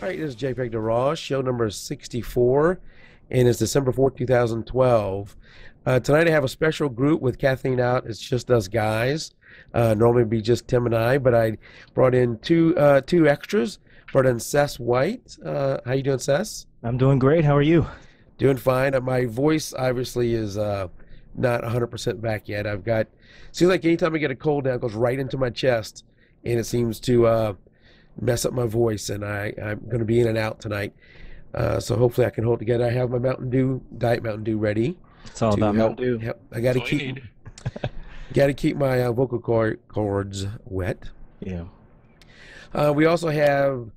All right, this is jpeg2RAW, show number 64, and it's December 4th, 2012. Tonight I have a special group with Kathleen out. It's just us guys. Normally it'd be just Tim and I, but I brought in two extras. Brought in Sess White. How you doing, Sess? I'm doing great. How are you? Doing fine. My voice obviously is not 100% back yet. Seems like anytime I get a cold now, it goes right into my chest, and it seems to mess up my voice, and I'm going to be in and out tonight. So hopefully I can hold together. I have my Diet Mountain Dew ready. It's all about Mountain Dew. Help. I got to keep my vocal cords wet. Yeah. We also have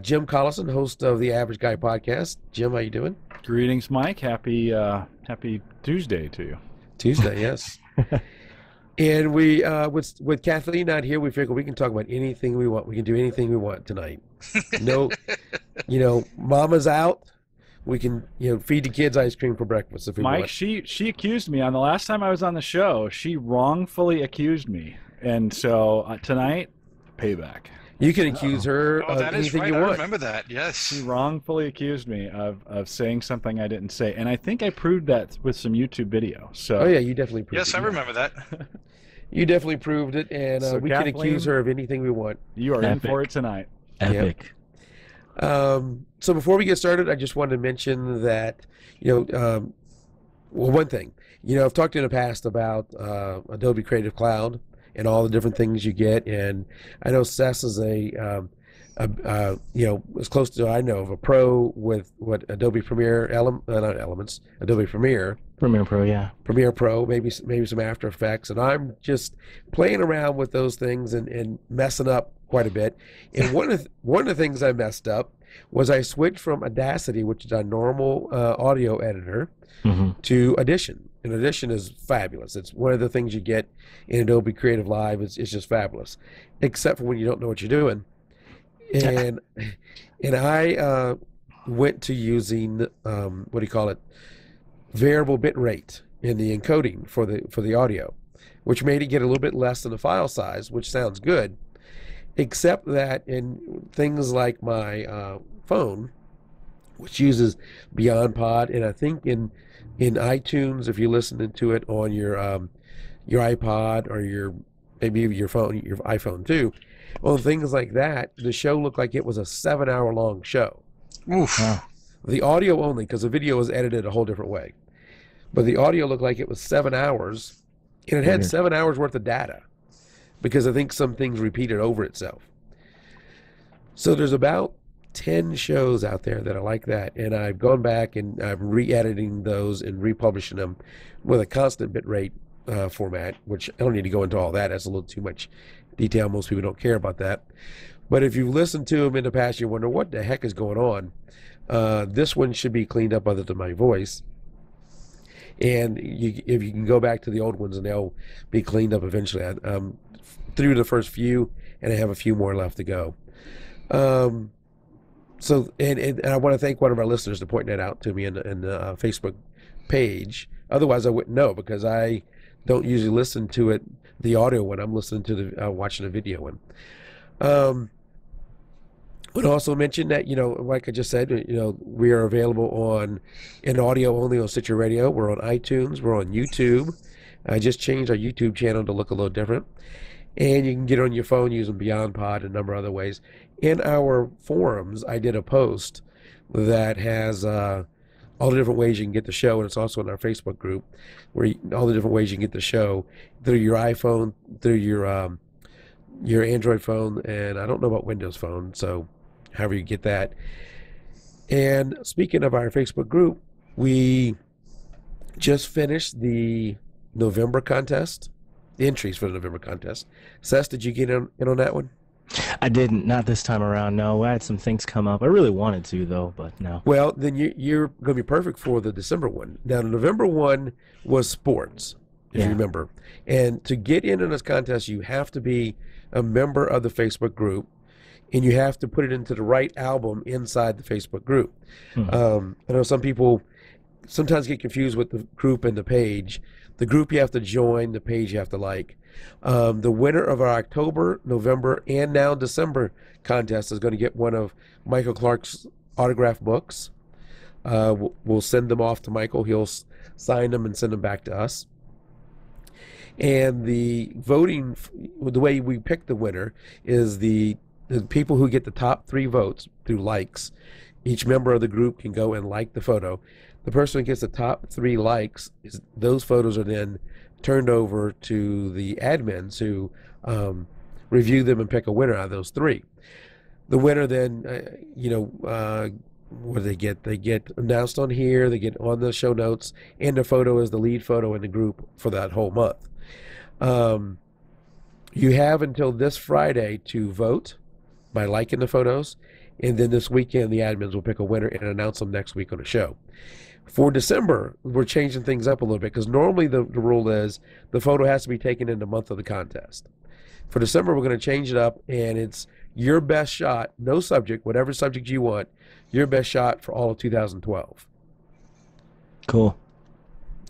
Jim Collison, host of the Average Guy podcast. Jim, how you doing? Greetings, Mike. Happy Tuesday to you. Tuesday, yes. And we, with Kathleen not here, we figure we can talk about anything we want. We can do anything we want tonight. No, Mama's out. We can, feed the kids ice cream for breakfast if we Mike, want. she accused me on the last time I was on the show. She wrongfully accused me, and so tonight, payback. You can accuse her of that is anything right. you I want. remember that. Yes. She wrongfully accused me of saying something I didn't say, and I think I proved that with some YouTube video. So. Oh yeah, you definitely proved it. Yes, I remember that. You definitely proved it, and So we Kathleen, can accuse her of anything we want. You are Epic. in for it tonight. Epic. So before we get started, I just wanted to mention that, one thing, I've talked in the past about Adobe Creative Cloud and all the different things you get, and I know Sess is as close to I know of a pro with what Adobe Premiere not Elements, Adobe Premiere. Premiere Pro, yeah. Premiere Pro, maybe some After Effects, and I'm just playing around with those things and messing up quite a bit. And one of the things I messed up was I switched from Audacity, which is a normal audio editor, to Audition. And Audition is fabulous. It's one of the things you get in Adobe Creative Live. It's just fabulous, except for when you don't know what you're doing. And I went to using variable bit rate in the encoding for the audio, which made it get a little bit less than the file size, which sounds good, except that in things like my phone, which uses Beyond Pod, and I think in iTunes, if you're listening to it on your iPod or maybe your phone, your iPhone too, well, things like that, the show looked like it was a 7-hour long show. Oof. Wow. The audio only, because the video was edited a whole different way. But the audio looked like it was 7 hours, and it had 7 hours worth of data, because I think some things repeated over itself. So there's about 10 shows out there that are like that, and I've gone back and I'm re-editing those and republishing them with a constant bitrate format, which I don't need to go into all that. That's a little too much detail. Most people don't care about that. But if you've listened to them in the past, you wonder what the heck is going on. This one should be cleaned up other than my voice. And if you can go back to the old ones, and they'll be cleaned up eventually. I'm through the first few, and I have a few more left to go. So I want to thank one of our listeners for pointing that out to me in the Facebook page. Otherwise, I wouldn't know, because I don't usually listen to it, the audio one. I'm listening to the watching the video one. Would also mention that, like I just said, we are available in audio only on Stitcher Radio. We're on iTunes. We're on YouTube. I just changed our YouTube channel to look a little different. And you can get it on your phone using Beyond Pod and a number of other ways. In our forums, I did a post that has all the different ways you can get the show, and it's also in our Facebook group, where all the different ways you can get the show through your iPhone, through your Android phone, and I don't know about Windows phone, so however you get that. And speaking of our Facebook group, we just finished the November contest, the entries for the November contest. Sess, did you get in on that one? I didn't. Not this time around, no. I had some things come up. I really wanted to, though, but no. Well, then you're going to be perfect for the December one. Now, the November one was sports, if you remember. And to get in this contest, you have to be a member of the Facebook group, and you have to put it into the right album inside the Facebook group. I know some people sometimes get confused with the group and the page. The group you have to join, the page you have to like. The winner of our October, November, and now December contest is going to get one of Michael Clark's autographed books. We'll send them off to Michael. He'll sign them and send them back to us. And the voting, the way we pick the winner is the people who get the top 3 votes through likes. Each member of the group can go and like the photo. The person who gets the top 3 likes, those photos are then turned over to the admins who review them and pick a winner out of those 3. The winner then, what do they get? They get announced on here, they get on the show notes, and the photo is the lead photo in the group for that whole month. You have until this Friday to vote by liking the photos, and then this weekend the admins will pick a winner and announce them next week on the show. For December, we're changing things up a little bit because normally the rule is the photo has to be taken in the month of the contest. For December, we're going to change it up, and it's your best shot, no subject, whatever subject you want, your best shot for all of 2012. Cool.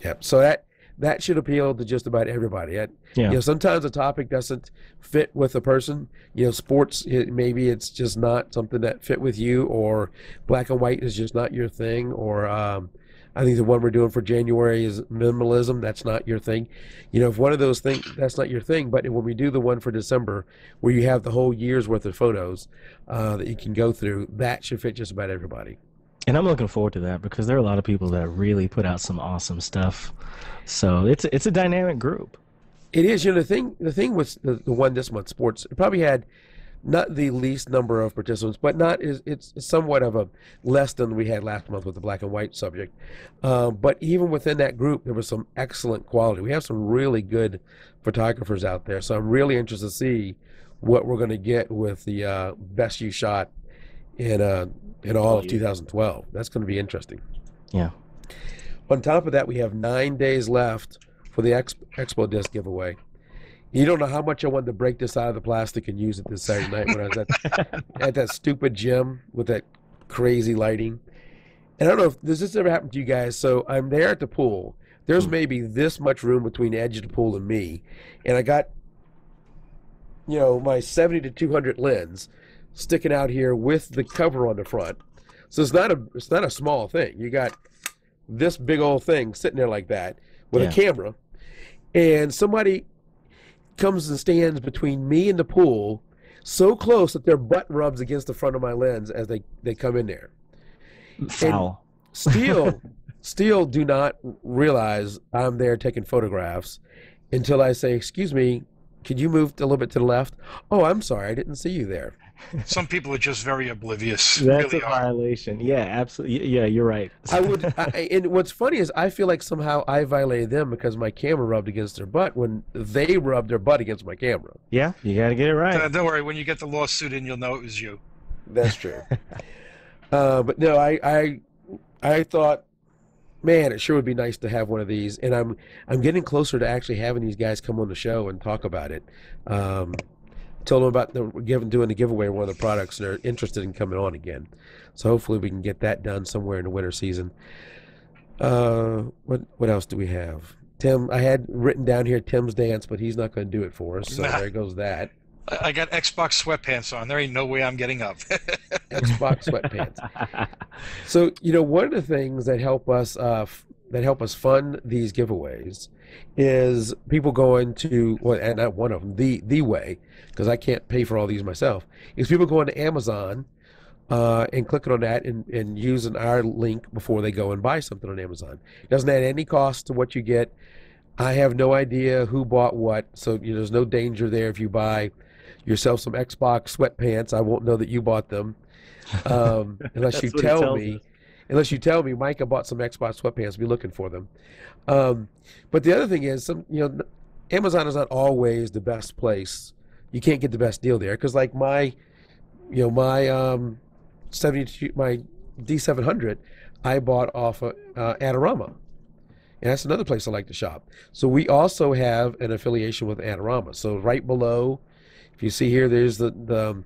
Yep. So that should appeal to just about everybody. Yeah. Sometimes a topic doesn't fit with a person. Sports, maybe it's just not something that fit with you, or black and white is just not your thing, or I think the one we're doing for January is minimalism. That's not your thing. If one of those things, that's not your thing, but when we do the one for December where you have the whole year's worth of photos that you can go through, that should fit just about everybody. And I'm looking forward to that because there are a lot of people that really put out some awesome stuff. So it's a dynamic group. It is. The thing with the one this month, sports, it probably had not the least number of participants, but it's somewhat of a less than we had last month with the black and white subject. But even within that group, there was some excellent quality. We have some really good photographers out there. So I'm really interested to see what we're going to get with the best you shot in all of 2012. That's going to be interesting. Yeah. On top of that, we have 9 days left for the Expo Disc giveaway. You don't know how much I wanted to break this out of the plastic and use it this Saturday night when I was at that stupid gym with that crazy lighting. And I don't know if does this ever happen to you guys. So I'm there at the pool. There's maybe this much room between the edge of the pool and me, and I got my 70 to 200 lens sticking out here with the cover on the front. So it's not a small thing. You got this big old thing sitting there like that with a camera, and somebody comes and stands between me and the pool so close that their butt rubs against the front of my lens as they come in there. Foul. Still do not realize I'm there taking photographs until I say, excuse me, could you move a little bit to the left? Oh, I'm sorry, I didn't see you there. Some people are just very oblivious. That's really a violation. Yeah, absolutely. Yeah, you're right. And what's funny is I feel like somehow I violated them because my camera rubbed against their butt when they rubbed their butt against my camera. Yeah, you got to get it right. Don't worry, when you get the lawsuit in, you'll know it was you. That's true. But no, I thought, man, it sure would be nice to have one of these, and I'm getting closer to actually having these guys come on the show and talk about it. Told them about doing the giveaway of one of the products, and they're interested in coming on again. So hopefully we can get that done somewhere in the winter season. What else do we have? Tim, I had written down here Tim's dance, but he's not going to do it for us. So there goes that. I got Xbox sweatpants on. There ain't no way I'm getting up. Xbox sweatpants. So one of the things that help us fund these giveaways is people going to, and not one of them, the way, because I can't pay for all these myself, is people going to Amazon and clicking on that and using our link before they go and buy something on Amazon. It doesn't add any cost to what you get. I have no idea who bought what, so there's no danger there. If you buy yourself some Xbox sweatpants, I won't know that you bought them unless you tell me. Unless you tell me, Mike, I bought some Xbox sweatpants, be looking for them. But the other thing is, Amazon is not always the best place. You can't get the best deal there because, like my 72, my D700, I bought off of Adorama, and that's another place I like to shop. So we also have an affiliation with Adorama. So right below, if you see here, there's the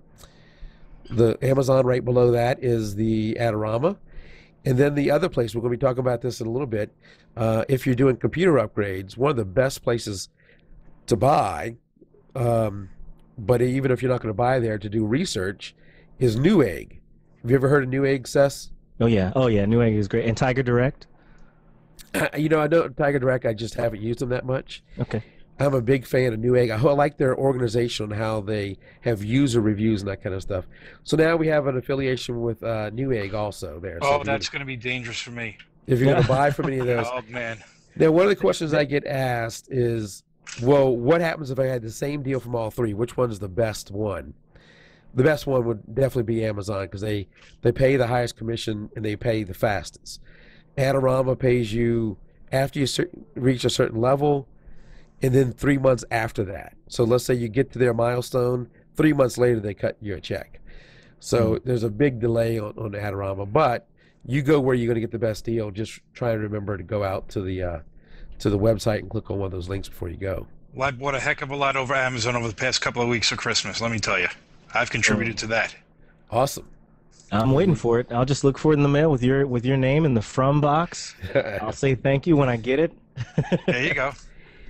Amazon. Right below that is the Adorama. And then the other place, we're going to be talking about this in a little bit. If you're doing computer upgrades, one of the best places to buy, but even if you're not going to buy there to do research, is Newegg. Have you ever heard of Newegg, Sess? Oh yeah, Newegg is great. And Tiger Direct. I know Tiger Direct. I just haven't used them that much. Okay. I'm a big fan of Newegg. I like their organization on how they have user reviews and that kind of stuff. So now we have an affiliation with Newegg also there. Oh, So that's going to be dangerous for me. if you're going to buy from any of those. Oh, man. Now, one of the questions I get asked is, well, what happens if I had the same deal from all three? Which one's the best one? The best one would definitely be Amazon because they pay the highest commission and they pay the fastest. Adorama pays you after you reach a certain level, and then 3 months after that. So let's say you get to their milestone, 3 months later they cut you a check. So there's a big delay on Adorama, but you go where you're going to get the best deal. Just try and remember to go out to the website and click on one of those links before you go. Well, I bought a heck of a lot over Amazon over the past couple of weeks of Christmas, let me tell you. I've contributed to that. Awesome. I'm waiting for it. I'll just look for it in the mail with your name in the from box. I'll say thank you when I get it. There you go.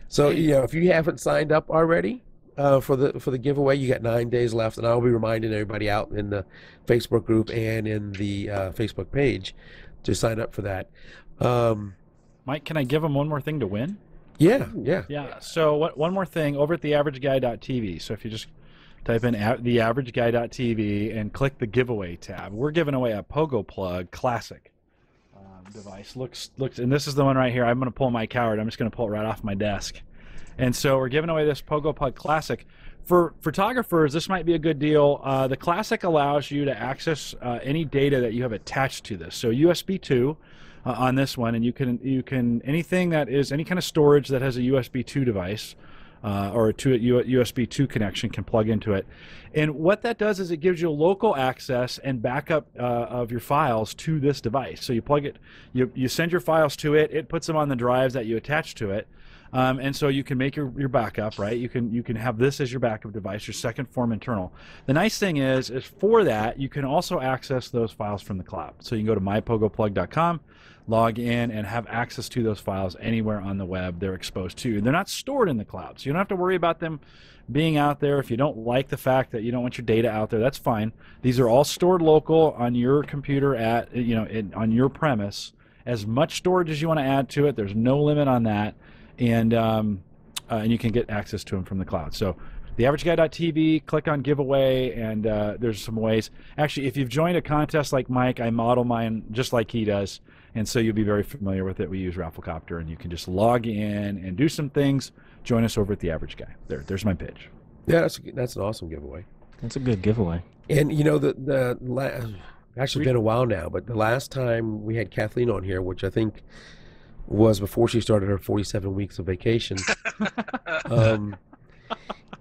So if you haven't signed up already for the giveaway, you got 9 days left, and I'll be reminding everybody out in the Facebook group and in the Facebook page to sign up for that. Mike, can I give them one more thing to win? Yeah. Yeah. So one more thing over at theaverageguy.tv. So if you just type in theaverageguy.tv and click the giveaway tab, we're giving away a Pogo Plug Classic device. Looks, and this is the one right here. I'm going to pull Mike Howard. I'm just going to pull it right off my desk. And so we're giving away this Pogo Plug Classic. For photographers, this might be a good deal. The Classic allows you to access any data that you have attached to this. So USB 2 on this one, and you can anything that is any kind of storage that has a USB 2 device or a USB 2 connection can plug into it. And what that does is it gives you local access and backup of your files to this device. So you plug it, you send your files to it, it puts them on the drives that you attach to it. And so you can make your backup, right? You can have this as your backup device, your second form internal. The nice thing is for that, you can also access those files from the cloud. So you can go to mypogoplug.com, log in, and have access to those files anywhere on the web they're exposed to. They're not stored in the cloud, so you don't have to worry about them being out there. If you don't like the fact that you don't want your data out there, that's fine. These are all stored local on your computer at on your premise. As much storage as you want to add to it, there's no limit on that. And you can get access to them from the cloud. So theaverageguy.tv, click on giveaway, and there's some ways. Actually, if you've joined a contest like Mike, I model mine just like he does, and so you'll be very familiar with it. We use Rafflecopter, and you can just log in and do some things. Join us over at The Average Guy. There's my pitch. Yeah, that's an awesome giveaway. That's a good giveaway. And actually been a while now, but the last time we had Kathleen on here, which I think was before she started her 47 weeks of vacation.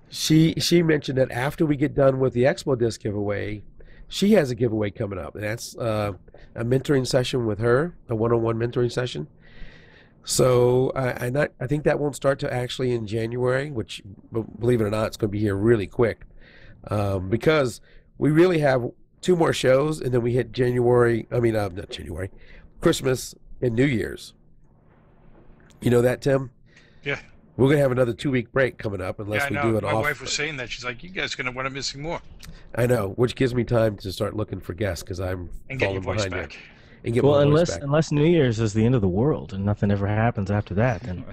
She mentioned that after we get done with the Expo Disc giveaway, she has a giveaway coming up, and that's a mentoring session with her, a one-on-one mentoring session. So I think that won't start to actually in January, which, believe it or not, it's going to be here really quick, because we really have 2 more shows, and then we hit Christmas and New Year's. You know that, Tim? Yeah. We're going to have another 2-week break coming up unless we do it off. My wife was saying that. She's like, you guys are going to want to missing more. I know, which gives me time to start looking for guests because I'm falling behind here. And get my voice back. Unless New Year's is the end of the world and nothing ever happens after that, then.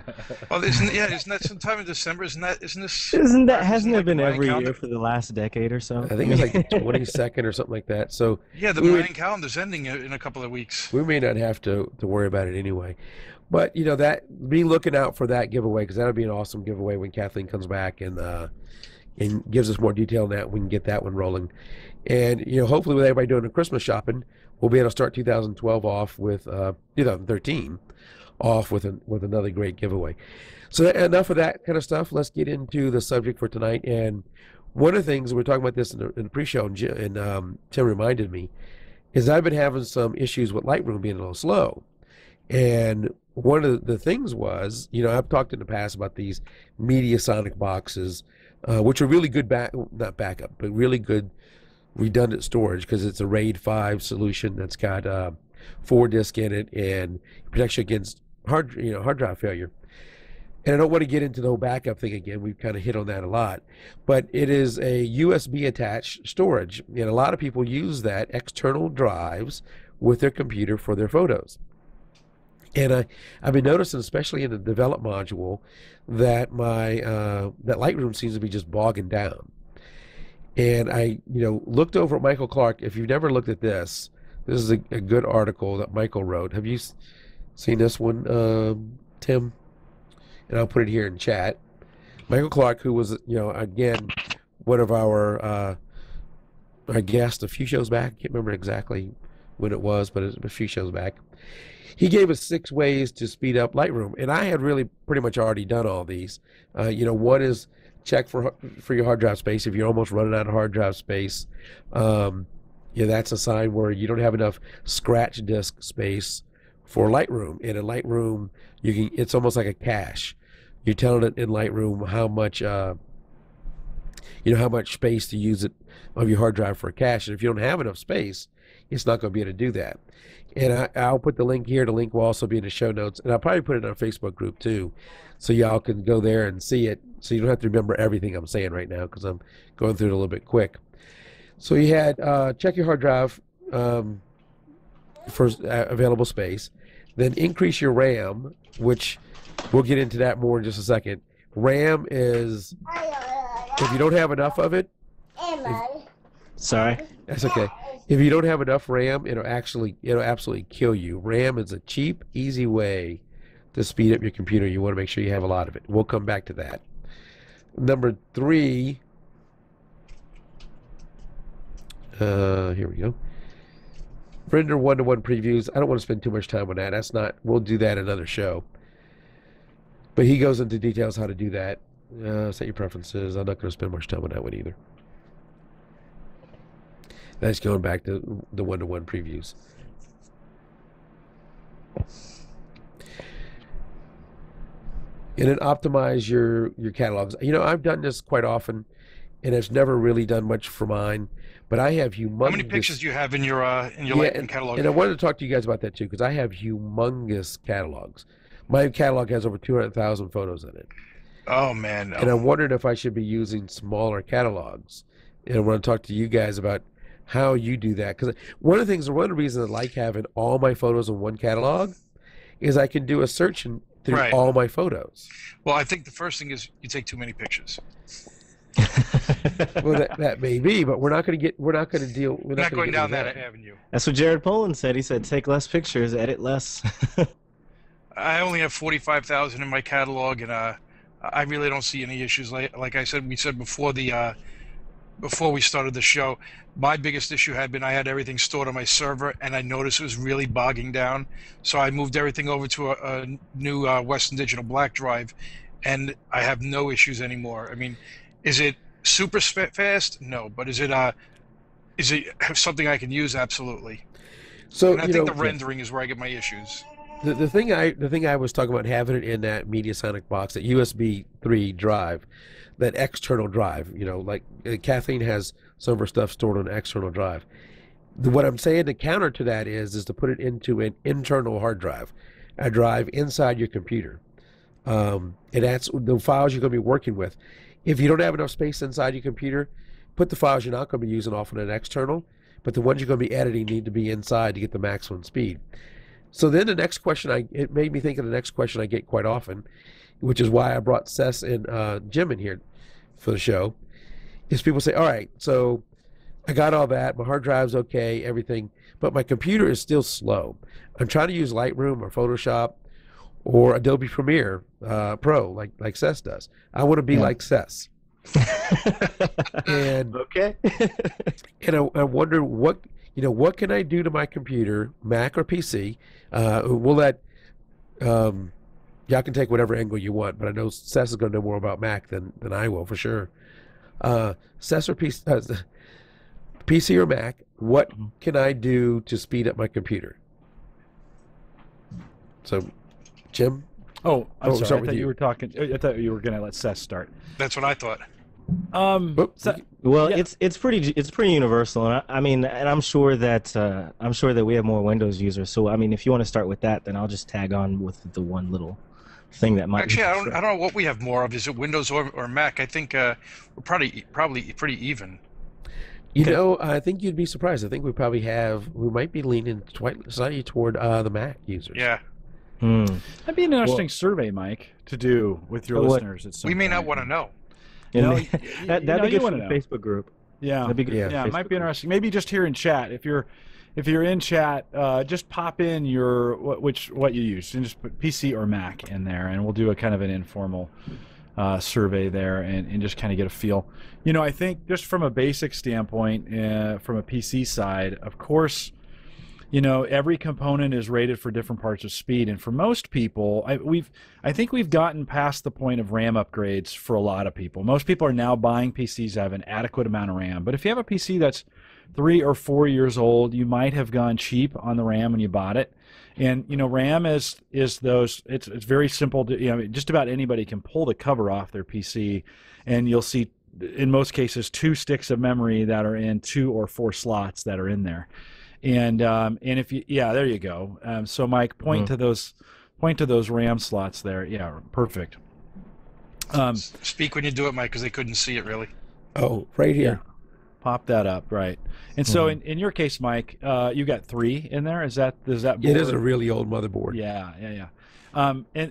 Well, isn't that sometime in December? Isn't this? Hasn't it been every year for the last decade or so? I think it's like the 22nd or something like that. So yeah, the Mayan calendar's ending in a couple of weeks. We may not have to worry about it anyway. But that be looking out for that giveaway because that'll be an awesome giveaway when Kathleen comes back and gives us more detail on that. We can get that one rolling, and hopefully with everybody doing the Christmas shopping, we'll be able to start 2012 off with 2013 off with another great giveaway. So enough of that kind of stuff. Let's get into the subject for tonight. And one of the things we're talking about this in the pre-show, and Tim reminded me, is I've been having some issues with Lightroom being a little slow. And one of the things was, I've talked in the past about these Mediasonic boxes, which are really good not backup, but really good redundant storage because it's a RAID 5 solution that's got 4 disk in it and protects you against hard drive failure. And I don't want to get into the whole backup thing again. We've kind of hit on that a lot. But it is a USB attached storage. And a lot of people use that external drives with their computer for their photos. And I've been noticing, especially in the develop module, that my that Lightroom seems to be just bogging down. And I looked over at Michael Clark. If you've never looked at this is a good article that Michael wrote. Have you seen this one, Tim? And I'll put it here in chat. Michael Clark, who was, again, one of our guests a few shows back. I can't remember exactly when it was, but it was a few shows back. He gave us 6 ways to speed up Lightroom, and I had really pretty much already done all these. One is check for your hard drive space. If you're almost running out of hard drive space, that's a sign where you don't have enough scratch disk space for Lightroom. And in Lightroom, it's almost like a cache. You're telling it in Lightroom how much how much space to use it of your hard drive for a cache. And if you don't have enough space, it's not going to be able to do that. And I'll put the link here. The link will also be in the show notes. And I'll probably put it in our Facebook group too, so y'all can go there and see it. So you don't have to remember everything I'm saying right now because I'm going through it a little bit quick. So you had check your hard drive for available space. Then increase your RAM, which we'll get into that more in just a second. RAM is, if you don't have enough of it, Sorry. that's okay. If you don't have enough RAM, it'll absolutely kill you. RAM is a cheap, easy way to speed up your computer. You want to make sure you have a lot of it. We'll come back to that. Number 3, here we go. Render one-to-one previews. I don't want to spend too much time on that. We'll do that another show. But he goes into details how to do that. Set your preferences. I'm not going to spend much time on that one either. That's going back to the one-to-one previews. And then optimize your catalogs. I've done this quite often, and it's never really done much for mine. But I have humongous. How many pictures do you have in your Lightroom catalog? And I wanted to talk to you guys about that too, because I have humongous catalogs. My catalog has over 200,000 photos in it. Oh man! No. And I wondered if I should be using smaller catalogs. And I want to talk to you guys about how you do that, because one of the reasons I like having all my photos in one catalog is I can do a search through all my photos. Well, I think the first thing is you take too many pictures. Well, that may be, but we're not going to Not going down that avenue. That's what Jared Poland said. He said, take less pictures, edit less. I only have 45,000 in my catalog, and I really don't see any issues. Like I said, we said before we started the show, my biggest issue had been I had everything stored on my server, and I noticed it was really bogging down. So I moved everything over to a new Western Digital Black drive, and I have no issues anymore. I mean, is it super fast? No, but is it something I can use? Absolutely. So and I think the rendering is where I get my issues. The thing I was talking about, having it in that Mediasonic box, that USB 3 drive, that external drive, like Kathleen has some of her stuff stored on an external drive. What I'm saying to counter to that is to put it into an internal hard drive, a drive inside your computer. And that's the files you're going to be working with. If you don't have enough space inside your computer, put the files you're not going to be using off on an external, but the ones you're going to be editing need to be inside to get the maximum speed. So then the next question, it made me think of the next question I get quite often, which is why I brought Sess and Jim in here for the show, is people say, all right, so I got all that, my hard drive's okay, everything, but my computer is still slow. I'm trying to use Lightroom or Photoshop or Adobe Premiere Pro like Sess does. I want to be like Sess. And okay. And I wonder what can I do to my computer, Mac or PC? We'll let y'all can take whatever angle you want, but I know Sess is going to know more about Mac than I will for sure. Sess or PC or Mac, what can I do to speed up my computer? So, Jim? Oh, I'm sorry. I thought you you were talking. I thought you were going to let Seth start. That's what I thought. But So, Well, yeah. it's pretty universal, and I mean, and I'm sure that we have more Windows users. So I mean, if you want to start with that, then I'll just tag on with the one little thing that might be Actually, different. I don't know what we have more of. Is it Windows or Mac? I think we're probably pretty even. you know, I think you'd be surprised. I think we might be leaning slightly toward the Mac users. Yeah. Hmm. That'd be an interesting survey, Mike, to do with your What- listeners. At some We may not point. want to know. And No, that'd you be good for wanna the know. Facebook group. Yeah, That'd be good. Yeah. for the yeah, it might Facebook be group. interesting. Maybe just here in chat, if you're in chat, just pop in your what you use, and just put PC or Mac in there, and we'll do a kind of an informal survey there, and just kind of get a feel. You know, I think just from a basic standpoint, from a PC side, of course, you know, every component is rated for different parts of speed, and for most people, I think we've gotten past the point of RAM upgrades for a lot of people. Most people are now buying PCs that have an adequate amount of RAM, but if you have a PC that's 3 or 4 years old, you might have gone cheap on the RAM when you bought it. And you know, RAM is those. It's very simple to, you know, just about anybody can pull the cover off their PC, and you'll see in most cases 2 sticks of memory that are in 2 or 4 slots that are in there. And if you, yeah, there you go. So Mike, point to those RAM slots there. Yeah, perfect. Speak when you do it, Mike, because they couldn't see it really. Oh, right here. Pop that up, right? And so in your case, Mike, you got 3 in there. Is that It is a really old motherboard. Yeah.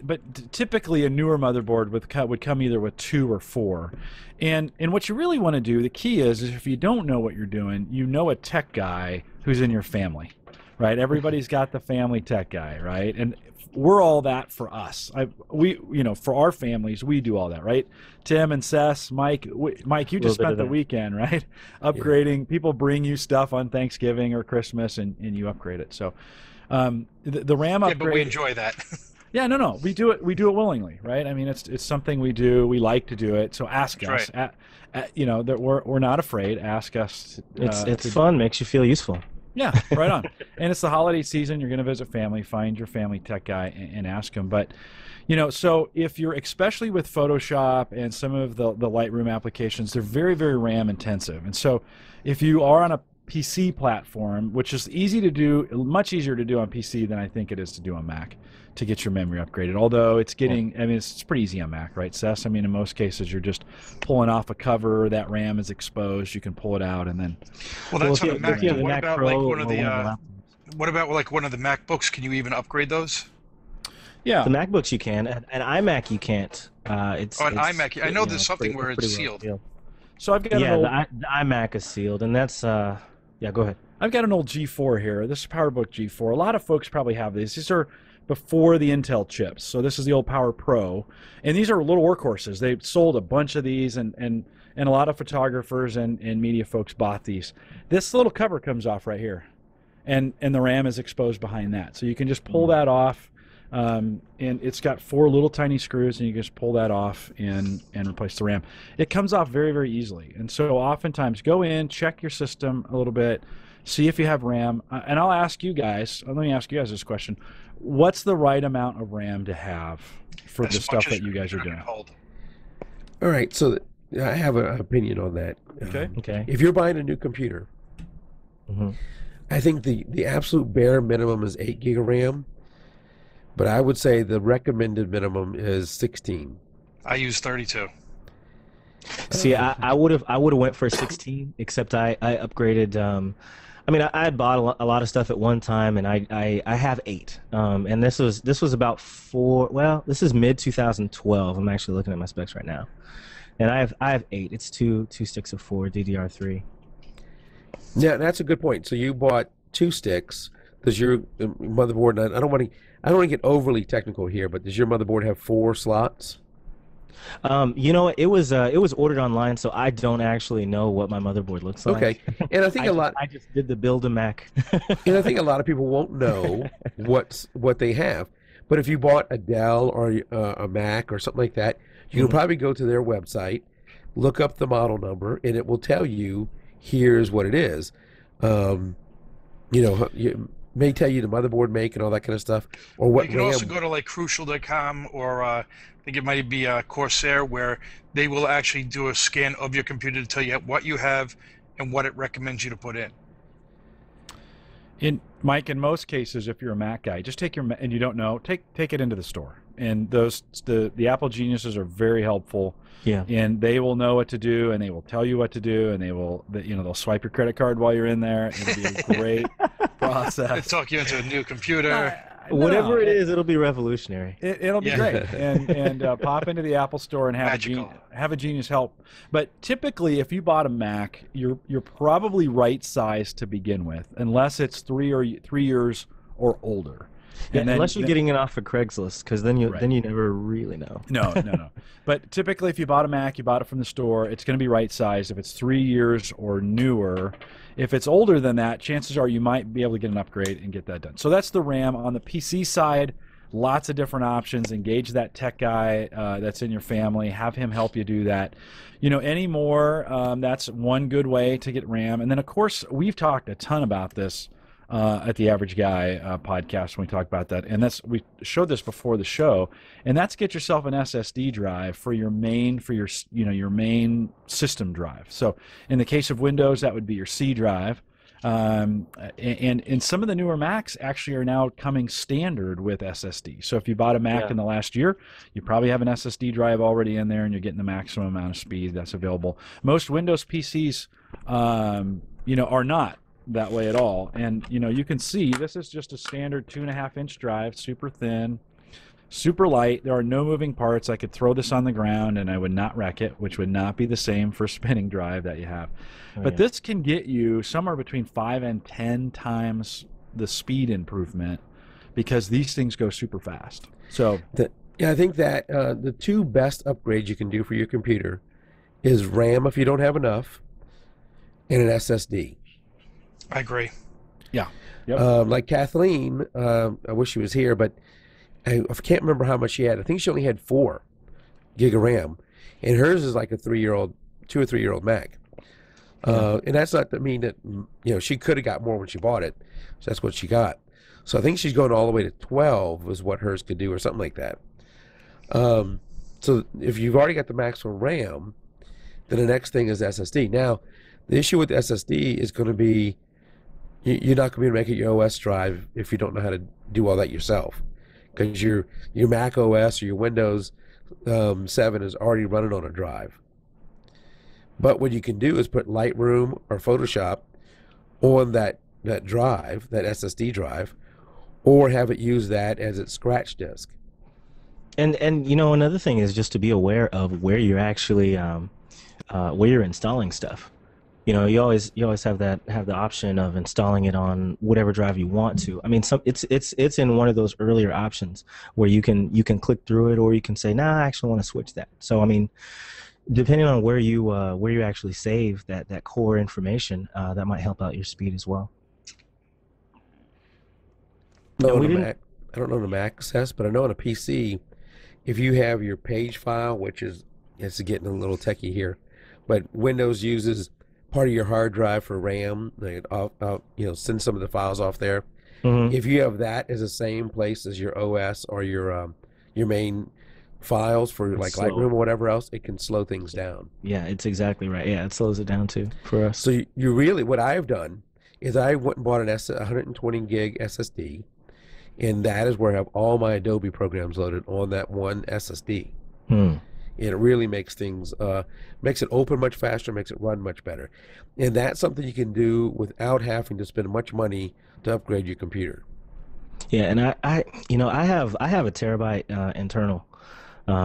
But typically a newer motherboard would come either with 2 or 4, and what you really want to do, the key is if you don't know what you're doing, you know a tech guy who's in your family, right? Everybody's got the family tech guy, right? And we're all that for us. For our families, we do all that, right? Tim and Sess, Mike, you just spent the weekend, right? Upgrading. Yeah. People bring you stuff on Thanksgiving or Christmas, and you upgrade it. So the RAM upgrade. Yeah, but we enjoy that. Yeah, no, we do it willingly, right? I mean, it's something we do. We like to do it. So ask us. Right. You know, that we're not afraid. Ask us. It's fun. Makes you feel useful. Yeah, right on. And it's the holiday season. You're going to visit family. Find your family tech guy and ask him. But, you know, so if you're, especially with Photoshop and some of the Lightroom applications, they're very, very RAM intensive. And so if you are on a PC platform, which is easy to do, much easier to do on PC than I think it is to do on Mac, to get your memory upgraded. Although it's getting, I mean, it's pretty easy on Mac, right, Sess? I mean, in most cases, you're just pulling off a cover, that RAM is exposed, you can pull it out, and then. Well, that's on the Mac. Mac. What about like what about like one of the MacBooks? Can you even upgrade those? Yeah, the MacBooks you can. An iMac you can't. An iMac. I know there's something where it's sealed. So I've got the iMac is sealed, and that's yeah. Go ahead. I've got an old G4 here. This is PowerBook G4. A lot of folks probably have these. These are before the Intel chips. So this is the old Power Pro, and these are little workhorses. They've sold a bunch of these, and a lot of photographers and media folks bought these. This little cover comes off right here, and the RAM is exposed behind that. So you can just pull that off, and it's got 4 little tiny screws, and you can just pull that off and replace the RAM. It comes off very, very easily. And so oftentimes go in, check your system a little bit, see if you have RAM, and I'll ask you guys, let me ask you guys this question. What's the right amount of RAM to have for the stuff that you guys are doing? All right, so I have an opinion on that. Okay. If you're buying a new computer, I think the absolute bare minimum is 8 gig of RAM, but I would say the recommended minimum is 16. I use 32. See, I would have went for 16, except I upgraded. I mean, I had bought a lot of stuff at one time, and I have 8. And this was about 4. Well, this is mid 2012. I'm actually looking at my specs right now, and I have 8. It's two sticks of 4 DDR3. Yeah, that's a good point. So you bought 2 sticks. Does your motherboard? I don't want to get overly technical here, but does your motherboard have 4 slots? You know, it was ordered online, so I don't actually know what my motherboard looks like. Okay, and I think I just did the build a Mac. And I think a lot of people won't know what they have. But if you bought a Dell or a Mac or something like that, you can probably go to their website, look up the model number, and it will tell you here's what it is. You know, may tell you the motherboard make and all that kind of stuff, or Well, what you can RAM. also go to like Crucial.com or I think it might be Corsair, where they will actually do a scan of your computer to tell you what you have and what it recommends you to put in. Mike, in most cases, if you're a Mac guy, just take and you don't know, take it into the store. And the Apple geniuses are very helpful. Yeah. And they will know what to do, and they will tell you what to do, and they'll swipe your credit card while you're in there. It'll be a great process. They talk you into a new computer. Whatever it is, it'll be revolutionary. It'll be great. And pop into the Apple store and have a genius help. But typically, if you bought a Mac, you're probably right sized to begin with, unless it's 3 years or older. Yeah, unless you're getting it off of Craigslist, because then you never really know. No. But typically, if you bought a Mac, you bought it from the store, it's going to be right sized. If it's 3 years or newer, if it's older than that, chances are you might be able to get an upgrade and get that done. So that's the RAM. On the PC side, lots of different options. Engage that tech guy that's in your family. Have him help you do that. Anymore, that's one good way to get RAM. And then, of course, we've talked a ton about this at the Average Guy podcast when we talk about that, and we showed this before the show, and that's get yourself an SSD drive for your main system drive. So in the case of Windows, that would be your C drive, and some of the newer Macs actually are now coming standard with SSD. So if you bought a Mac in the last year, you probably have an SSD drive already in there, and you're getting the maximum amount of speed that's available. Most Windows PCs, are not that way at all. And you can see this is just a standard 2.5-inch drive, super thin, super light. There are no moving parts. I could throw this on the ground and I would not wreck it, which would not be the same for a spinning drive that you have. But this can get you somewhere between 5 and 10 times the speed improvement, because these things go super fast. So I think that the two best upgrades you can do for your computer is RAM if you don't have enough, and an SSD. I agree. Yeah. Yep. Like Kathleen, I wish she was here, but I can't remember how much she had. I think she only had 4 gig of RAM, and hers is like a 2 or 3 year old Mac. And that's not to mean that she could have got more when she bought it. So that's what she got. So I think she's going all the way to 12 is what hers could do, or something like that. So if you've already got the maximum RAM, then the next thing is SSD. Now, the issue with SSD is going to be you're not going to be able to make it your OS drive if you don't know how to do all that yourself, because your Mac OS or your Windows 7 is already running on a drive. But what you can do is put Lightroom or Photoshop on that drive, that SSD drive, or have it use that as its scratch disk. And another thing is just to be aware of where you're actually where you're installing stuff. You always have the option of installing it on whatever drive you want to. I mean, it's in one of those earlier options where you can click through it, or you can say, nah, I actually want to switch that. So I mean, depending on where you actually save that core information, that might help out your speed as well. I don't know the Mac access, but I know on a PC, if you have your page file, which is, it's getting a little techie here, but Windows uses part of your hard drive for RAM, send some of the files off there. Mm-hmm. If you have that as the same place as your OS or your main files for like Lightroom or whatever else, it can slow things down. Yeah, it's exactly right. Yeah, it slows it down too for us. So you really, what I've done is I went and bought an 120 gig SSD, and that is where I have all my Adobe programs loaded on that one SSD. And it really makes things, makes it open much faster, makes it run much better. And that's something you can do without having to spend much money to upgrade your computer. Yeah, and I have a terabyte internal,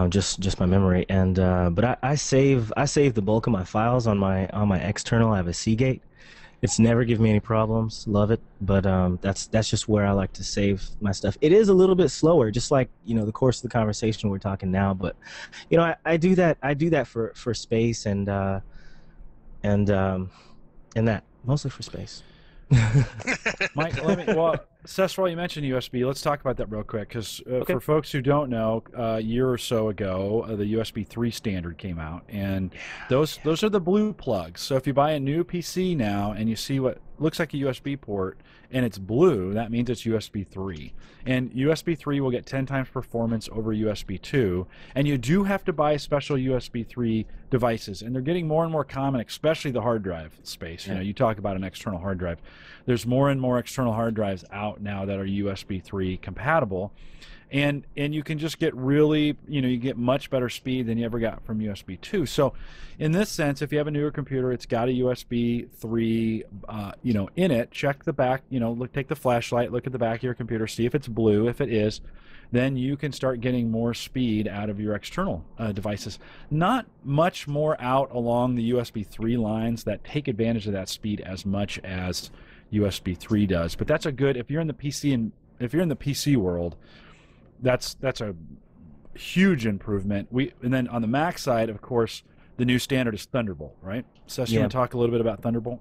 just my memory, and but I save the bulk of my files on my external. I have a Seagate. It's never given me any problems. Love it, but that's just where I like to save my stuff. It is a little bit slower, just like the course of the conversation we're talking now. But I do that for space and that mostly for space. Mike, Seth, while you mentioned USB, let's talk about that real quick, because for folks who don't know, a year or so ago, the USB 3 standard came out, and those are the blue plugs. So if you buy a new PC now and you see what looks like a USB port and it's blue, that means it's USB 3. And USB 3 will get 10 times performance over USB 2, and you do have to buy special USB 3 devices, and they're getting more and more common, especially the hard drive space. You know, you talk about an external hard drive. There's more and more external hard drives out now that are USB 3 compatible, and you can just get really, you get much better speed than you ever got from USB 2. So in this sense, if you have a newer computer, it's got a USB 3 in it, check the back, take the flashlight, look at the back of your computer, see if it's blue. If it is, then you can start getting more speed out of your external devices. Not much more out along the USB 3 lines that take advantage of that speed as much as USB 3 does, but that's a good, if you're in the PC world, that's a huge improvement. And then on the Mac side, of course, the new standard is Thunderbolt, right? Seth, you want to talk a little bit about Thunderbolt?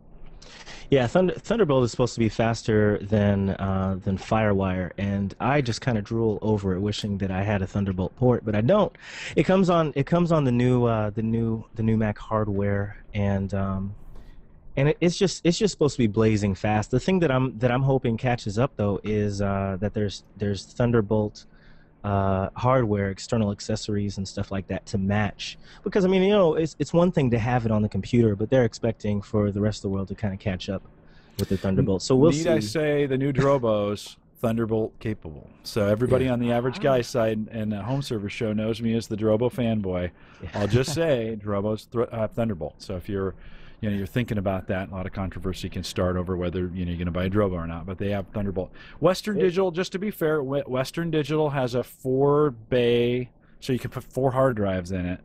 Yeah, Thunderbolt is supposed to be faster than FireWire, and I just kind of drool over it, wishing that I had a Thunderbolt port, but I don't. It comes on the new Mac hardware, and it's just supposed to be blazing fast. The thing that I'm hoping catches up though is that there's Thunderbolt hardware, external accessories and stuff like that to match. Because I mean, it's one thing to have it on the computer, but they're expecting for the rest of the world to kind of catch up with the Thunderbolt. So we'll see. Need I say the new Drobos Thunderbolt capable. So everybody on the Average Guy side and the Home Server Show knows me as the Drobo fanboy. I'll just say Drobos Thunderbolt. So if you're thinking about that, a lot of controversy can start over whether you're going to buy a Drobo or not, but they have Thunderbolt. Western Digital, just to be fair, Western Digital has a 4-bay, so you can put 4 hard drives in it.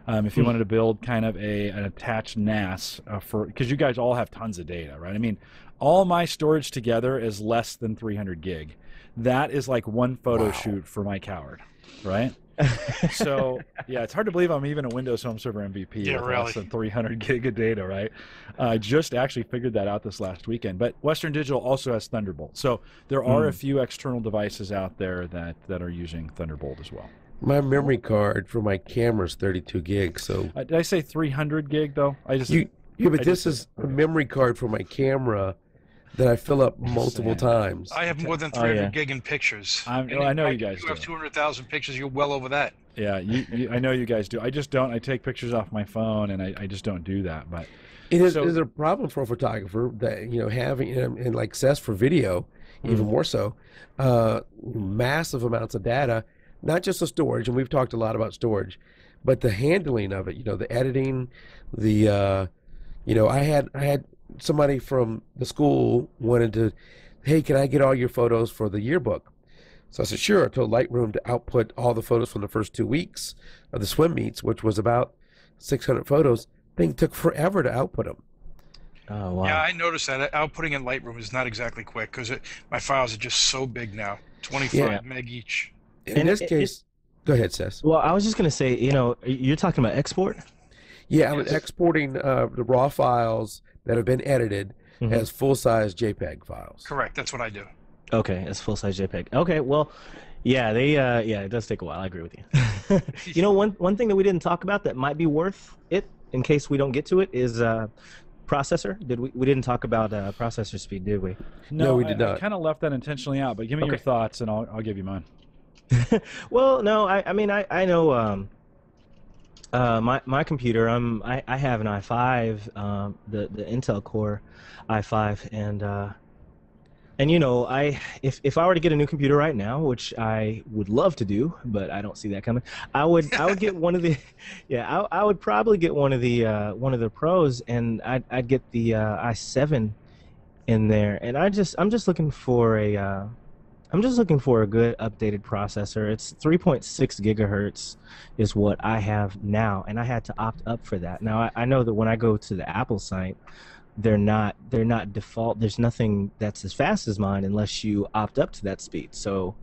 If you wanted to build kind of an attached NAS because you guys all have tons of data, right? I mean, all my storage together is less than 300 gig. That is like one photo shoot for Mike Howard, right? So yeah, it's hard to believe I'm even a Windows Home Server MVP with less than 300 gig of data, right? I just actually figured that out this last weekend. But Western Digital also has Thunderbolt, so there are a few external devices out there that are using Thunderbolt as well. My memory card for my camera is 32 gigs. So did I say 300 gig though? This is a memory card for my camera that I fill up multiple times. I have more than 300 gig in pictures. I know you guys do. You have 200,000 pictures. You're well over that. Yeah, I know you guys do. I just don't. I take pictures off my phone, and I just don't do that. But it is a problem for a photographer that having and like Seth for video, even more so, massive amounts of data. Not just the storage, and we've talked a lot about storage, but the handling of it. The editing, I had somebody from the school wanted to, hey, can I get all your photos for the yearbook? So I said, sure. I told Lightroom to output all the photos from the first 2 weeks of the swim meets, which was about 600 photos. Thing took forever to output them. Oh, wow. Yeah, I noticed that. Outputting in Lightroom is not exactly quick because my files are just so big now, 25 meg each. In this case, go ahead, Seth. Well, I was just going to say, you're talking about export? Yeah, I'm exporting the raw files that have been edited as full-size JPEG files. Correct. That's what I do. Okay, as full-size JPEG. Okay, well, yeah, it does take a while. I agree with you. One thing that we didn't talk about that might be worth it in case we don't get to it is processor. We didn't talk about processor speed, did we? No, we did not. I kind of left that intentionally out, but give me your thoughts, and I'll give you mine. Well, no, I mean I know my computer. I have an i5, the Intel Core i5, and if I were to get a new computer right now, which I would love to do, but I don't see that coming, I would get one of the I would probably get one of the Pros, and I'd get the i7 in there, and I'm just looking for a good updated processor. It's 3.6 gigahertz is what I have now, and I had to opt up for that. Now I know that when I go to the Apple site, they're not default. There's nothing that's as fast as mine unless you opt up to that speed. So,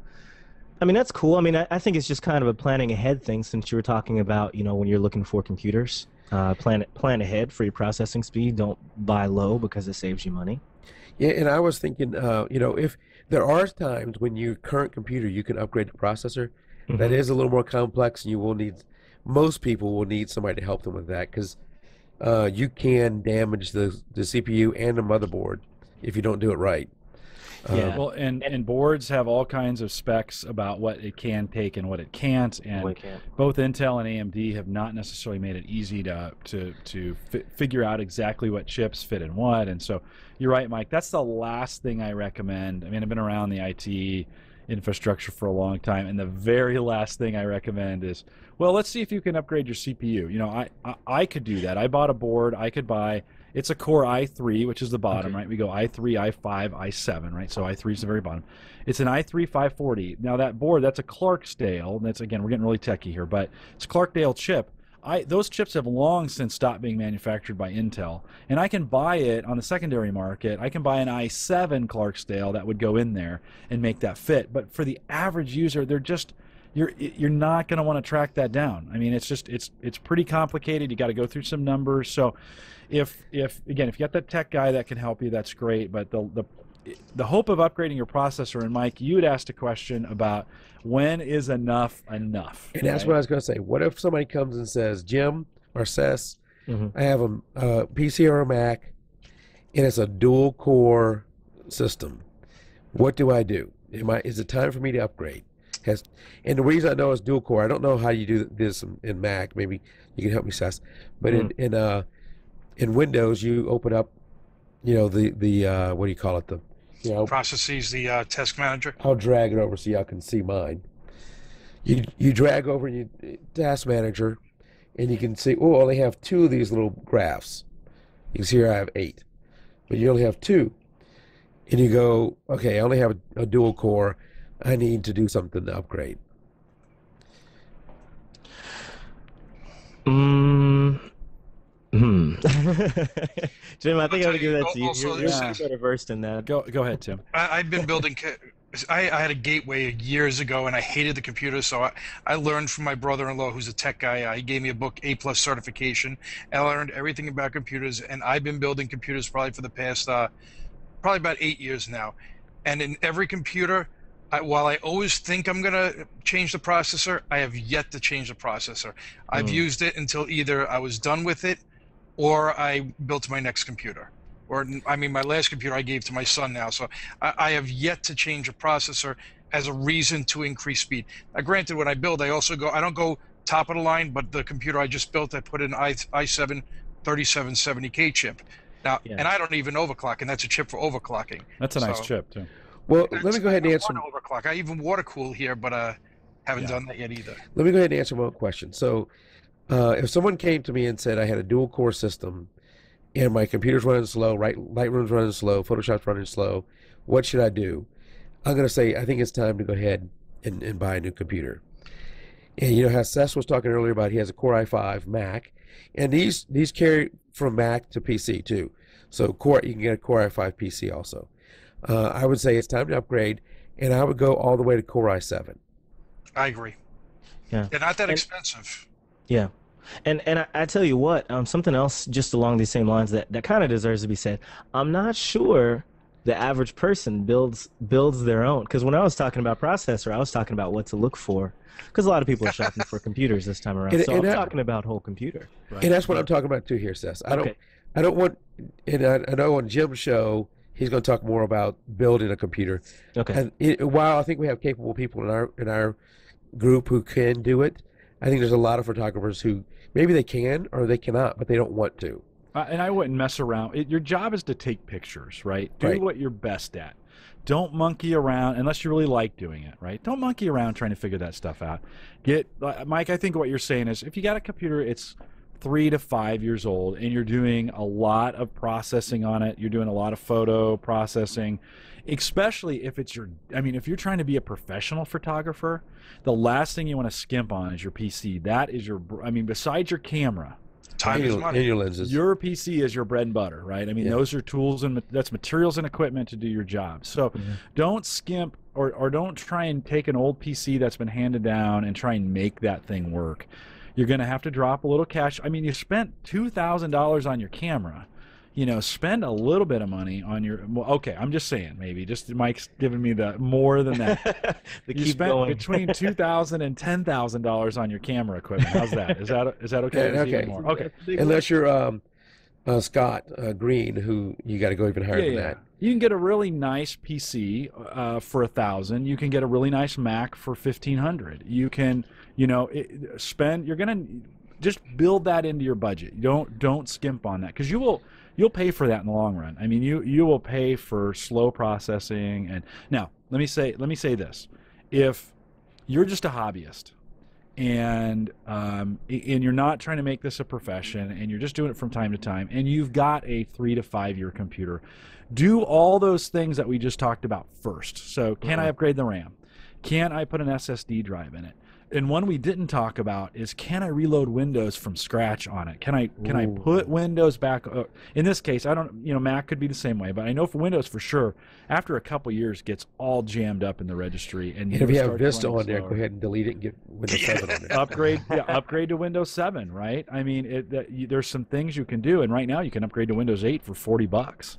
I mean, that's cool. I mean, I think it's just kind of a planning ahead thing, since you were talking about, when you're looking for computers, plan ahead for your processing speed. Don't buy low because it saves you money. Yeah, and I was thinking, if there are times when your current computer you can upgrade the processor. That Mhm. is a little more complex, and you will need most people will need somebody to help them with that because you can damage the CPU and the motherboard if you don't do it right. Yeah. Well, and boards have all kinds of specs about what it can take and what it can't, and Boy, can't. both Intel and AMD have not necessarily made it easy to figure out exactly what chips fit in what. And so you're right, Mike. That's the last thing I recommend. I mean, I've been around the IT infrastructure for a long time, and the very last thing I recommend is, well, let's see if you can upgrade your CPU. You know, I could do that. I bought a board. I could buy. It's a Core i3, which is the bottom, right? We go i3, i5, i7, right? So i3 is the very bottom. It's an i3 540. Now that board, that's a Clarksdale. That's, again, we're getting really techie here, but it's a Clarksdale chip. Those chips have long since stopped being manufactured by Intel, and I can buy it on the secondary market. I can buy an i7 Clarksdale that would go in there and make that fit. But for the average user, they're just you're not going to want to track that down. I mean, it's just it's pretty complicated. You got to go through some numbers. So if again, if you got that tech guy that can help you, that's great. But the hope of upgrading your processor, and Mike, you had asked a question about when is enough enough. And that's what I was going to say. What if somebody comes and says, Jim or Sess, I have a PC or a Mac, and it's a dual core system. What do I do? Is it time for me to upgrade? And the reason I know it's dual core, I don't know how you do this in Mac. Maybe you can help me, Sess. But in Windows, you open up, you know, the what do you call it? Processes, the task manager. I'll drag it over so y'all can see mine. You drag over in your task manager, and you can see, oh, I only have 2 of these little graphs. You can see here I have 8, but you only have 2. And you go, okay, I only have a dual core. I need to do something to upgrade. Jim, I think I'm gonna give that to you. Also, You're better versed in that. Go ahead, Tim. I've been building. I had a gateway years ago, and I hated the computer, so I learned from my brother-in-law, who's a tech guy. He gave me a book, A+ certification. I learned everything about computers, and I've been building computers probably for the past probably about 8 years now. And in every computer, while I always think I'm going to change the processor, I have yet to change the processor. I've used it until either I was done with it or I built my next computer. Or, I mean, my last computer I gave to my son now. So I have yet to change a processor as a reason to increase speed. Now, granted, when I build, I don't go top of the line, but the computer I just built, I put an i7 3770K chip. Now, and I don't even overclock, and that's a chip for overclocking. That's a nice chip, too. Well, let me go ahead and answer. Overclock. I even water cool here, but haven't done that yet either. Let me go ahead and answer one question. So, if someone came to me and said I had a dual core system, and my computer's running slow, Lightroom's running slow, Photoshop's running slow, what should I do? I'm going to say I think it's time to go ahead and buy a new computer. And you know how Seth was talking earlier about he has a Core i5 Mac, and these carry from Mac to PC too. So you can get a Core i5 PC also. I would say it's time to upgrade, and I would go all the way to Core i7. I agree. Yeah, they're not that expensive. Yeah. And I tell you what, something else just along these same lines that kind of deserves to be said. I'm not sure the average person builds their own. Because when I was talking about processor, I was talking about what to look for. Because a lot of people are shopping for computers this time around. So I'm talking about whole computer. Right? And that's what I'm talking about too here, Seth. I don't want. And I know on Jim's show he's going to talk more about building a computer. Okay. And while I think we have capable people in our group who can do it, I think there's a lot of photographers who maybe they can or they cannot, but they don't want to. And I wouldn't mess around. Your job is to take pictures, right? Do what you're best at. Don't monkey around unless you really like doing it, right? Don't monkey around trying to figure that stuff out. Mike, I think what you're saying is if you got a computer, it's 3 to 5 years old, and you're doing a lot of processing on it. You're doing a lot of photo processing, especially if it's if you're trying to be a professional photographer, the last thing you want to skimp on is your PC. That is besides your camera, time is money. And your lenses. Your PC is your bread and butter, right? I mean, those are tools and that's materials and equipment to do your job. So don't skimp or don't try and take an old PC that's been handed down and try and make that thing work. You're going to have to drop a little cash. I mean, you spent $2,000 on your camera. spend a little bit of money on your. Well, okay, I'm just saying, maybe just Mike's giving me the more than that. You spent between $2,000 and $10,000 on your camera equipment. How's that? Is that okay? Yeah, okay. More? Okay. Unless you're Scott Green, who you got to go even higher than that. You can get a really nice PC for $1,000. You can get a really nice Mac for $1,500. You can, spend. You're gonna just build that into your budget. Don't skimp on that, because you'll pay for that in the long run. I mean, you will pay for slow processing. And now let me say this: if you're just a hobbyist, and you're not trying to make this a profession, and you're just doing it from time to time, and you've got a 3 to 5 year computer, do all those things that we just talked about first. So can I upgrade the RAM? Can I put an SSD drive in it? And one we didn't talk about is, can I reload Windows from scratch on it? Can I put Windows back? In this case, I don't. Mac could be the same way, but I know for Windows for sure, after a couple years, gets all jammed up in the registry. And if you have Vista on there, go ahead and delete it and get Windows 7 on there. Upgrade to Windows 7, right? I mean, there's some things you can do, and right now you can upgrade to Windows 8 for $40.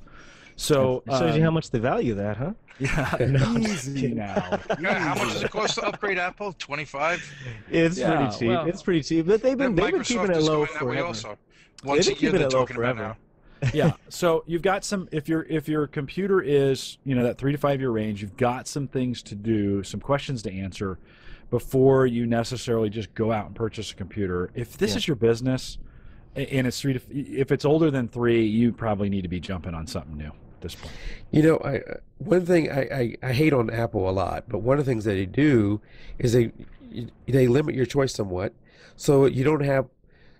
So it shows you how much they value that, huh? Yeah, easy now. How much does it cost to upgrade Apple? $25. It's pretty cheap. Well, it's pretty cheap, but they've been keeping it low forever. Also. Once a year, they're talking about now. Yeah, so you've got some. If your computer is that 3 to 5 year range, you've got some things to do, some questions to answer before you necessarily just go out and purchase a computer. If this is your business, and it's if it's older than 3, you probably need to be jumping on something new at this point. One thing I hate on Apple a lot, but one of the things that they do is they limit your choice somewhat, so you don't have,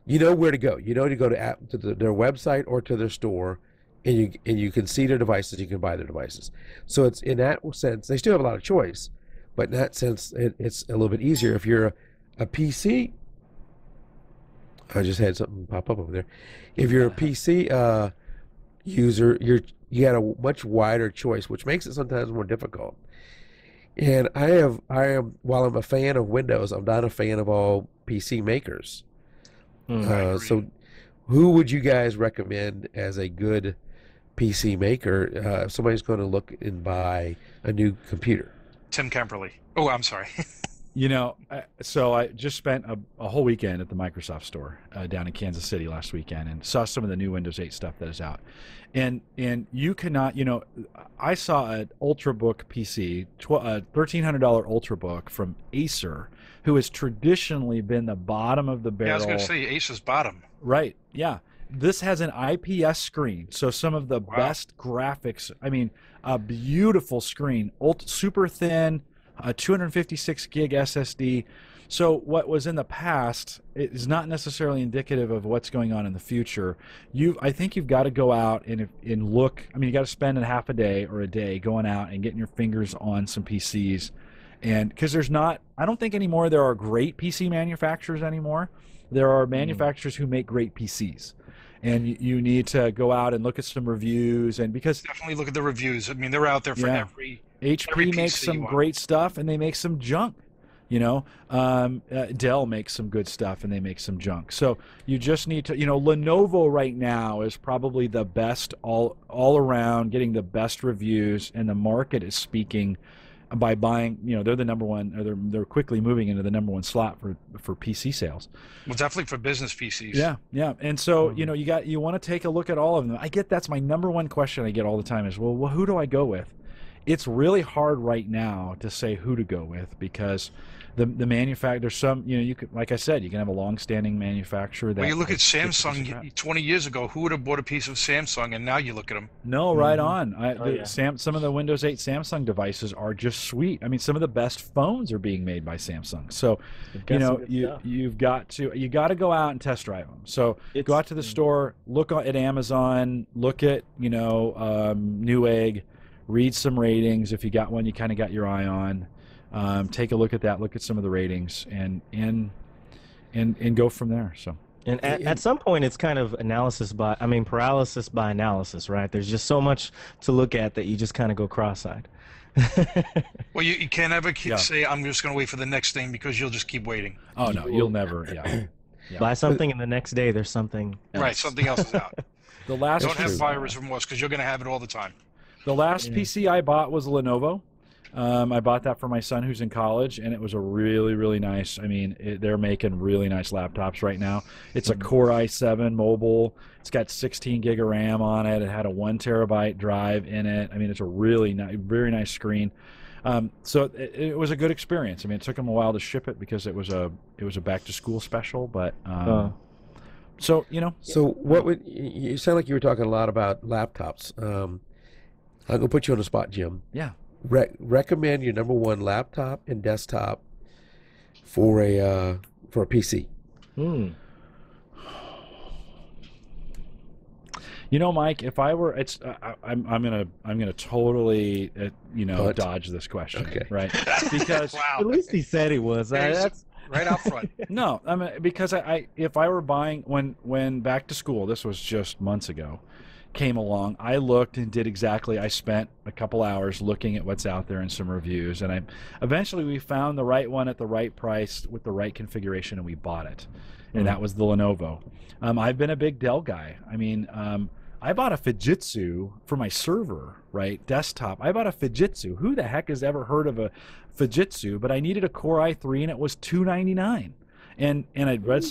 where to go. You go to their website or to their store, and you can see their devices. You can buy their devices. So it's, in that sense, they still have a lot of choice, but in that sense, it's a little bit easier. If you're a PC, I just had something pop up over there. If you're a PC user, you got a much wider choice, which makes it sometimes more difficult. And I am, while I'm a fan of Windows, I'm not a fan of all PC makers. So who would you guys recommend as a good PC maker if somebody's going to look and buy a new computer? Tim Kemperle. Oh, I'm sorry. So I just spent a whole weekend at the Microsoft store down in Kansas City last weekend, and saw some of the new Windows 8 stuff that is out. And you cannot, I saw an Ultrabook PC, a $1,300 Ultrabook from Acer, who has traditionally been the bottom of the barrel. Yeah, I was going to say Acer's bottom. Right, yeah. This has an IPS screen, so some of the best graphics. I mean, a beautiful screen, super thin, a 256 gig SSD. So what was in the past is not necessarily indicative of what's going on in the future. I think you've got to go out and look. I mean, you got to spend a half a day or a day going out and getting your fingers on some PCs, and because I don't think anymore there are great PC manufacturers anymore. There are manufacturers who make great PCs. And you need to go out and look at some reviews, and because definitely look at the reviews. I mean, they're out there for every. HP makes some great stuff, and they make some junk. Dell makes some good stuff, and they make some junk. So you just need to, Lenovo right now is probably the best all around, getting the best reviews, and the market is speaking by buying. They're the number one, or they're quickly moving into the number one slot for PC sales. Well, definitely for business PCs. Yeah. And so you want to take a look at all of them. I get that's my number one question I get all the time is, well, who do I go with? It's really hard right now to say who to go with, because the manufacturer, there's some, you could, like I said, you can have a long-standing manufacturer. Well, you look at Samsung 20 years ago. Who would have bought a piece of Samsung? And now you look at them. No, right on. Some of the Windows 8 Samsung devices are just sweet. I mean, some of the best phones are being made by Samsung. So, you've got to go out and test drive them. So go out to the store, look at Amazon, look at Newegg, read some ratings. If you got one you kind of got your eye on, take a look at that, look at some of the ratings, and go from there. So, and at some point it's kind of paralysis by analysis, right? There's just so much to look at that you just kind of go cross-eyed. Well, you can't ever say, I'm just going to wait for the next thing, because you'll just keep waiting. Oh no, you'll never. Yeah. Buy something and the next day there's something else. Right, something else is out. The last Don't have true. buyer's remorse because you're going to have it all the time. The last PC I bought was a Lenovo. I bought that for my son who's in college, and it was a really, really nice. I mean, they're making really nice laptops right now. It's a Core i7 mobile. It's got 16 gig of RAM on it. It had a 1 terabyte drive in it. I mean, it's a really nice, very nice screen. So it was a good experience. I mean, it took them a while to ship it because it was a back to school special, but so you know. So what would you sound like you were talking a lot about laptops? I'm gonna put you on the spot, Jim. Yeah. Recommend your number one laptop and desktop for a PC. You know, Mike, if I were, I'm gonna totally Punt. dodge this question, Okay. right? Because Wow. At least he said he was. That's right out front. no, I mean, because if I were buying when back to school, this was just months ago, came along, I looked and did exactly. I spent a couple hours looking at what's out there and some reviews, and eventually we found the right one at the right price with the right configuration, and we bought it, and that was the Lenovo. I've been a big Dell guy. I mean, I bought a Fujitsu for my server, right? Desktop. I bought a Fujitsu. Who the heck has ever heard of a Fujitsu? But I needed a Core i3, and it was $299. And I read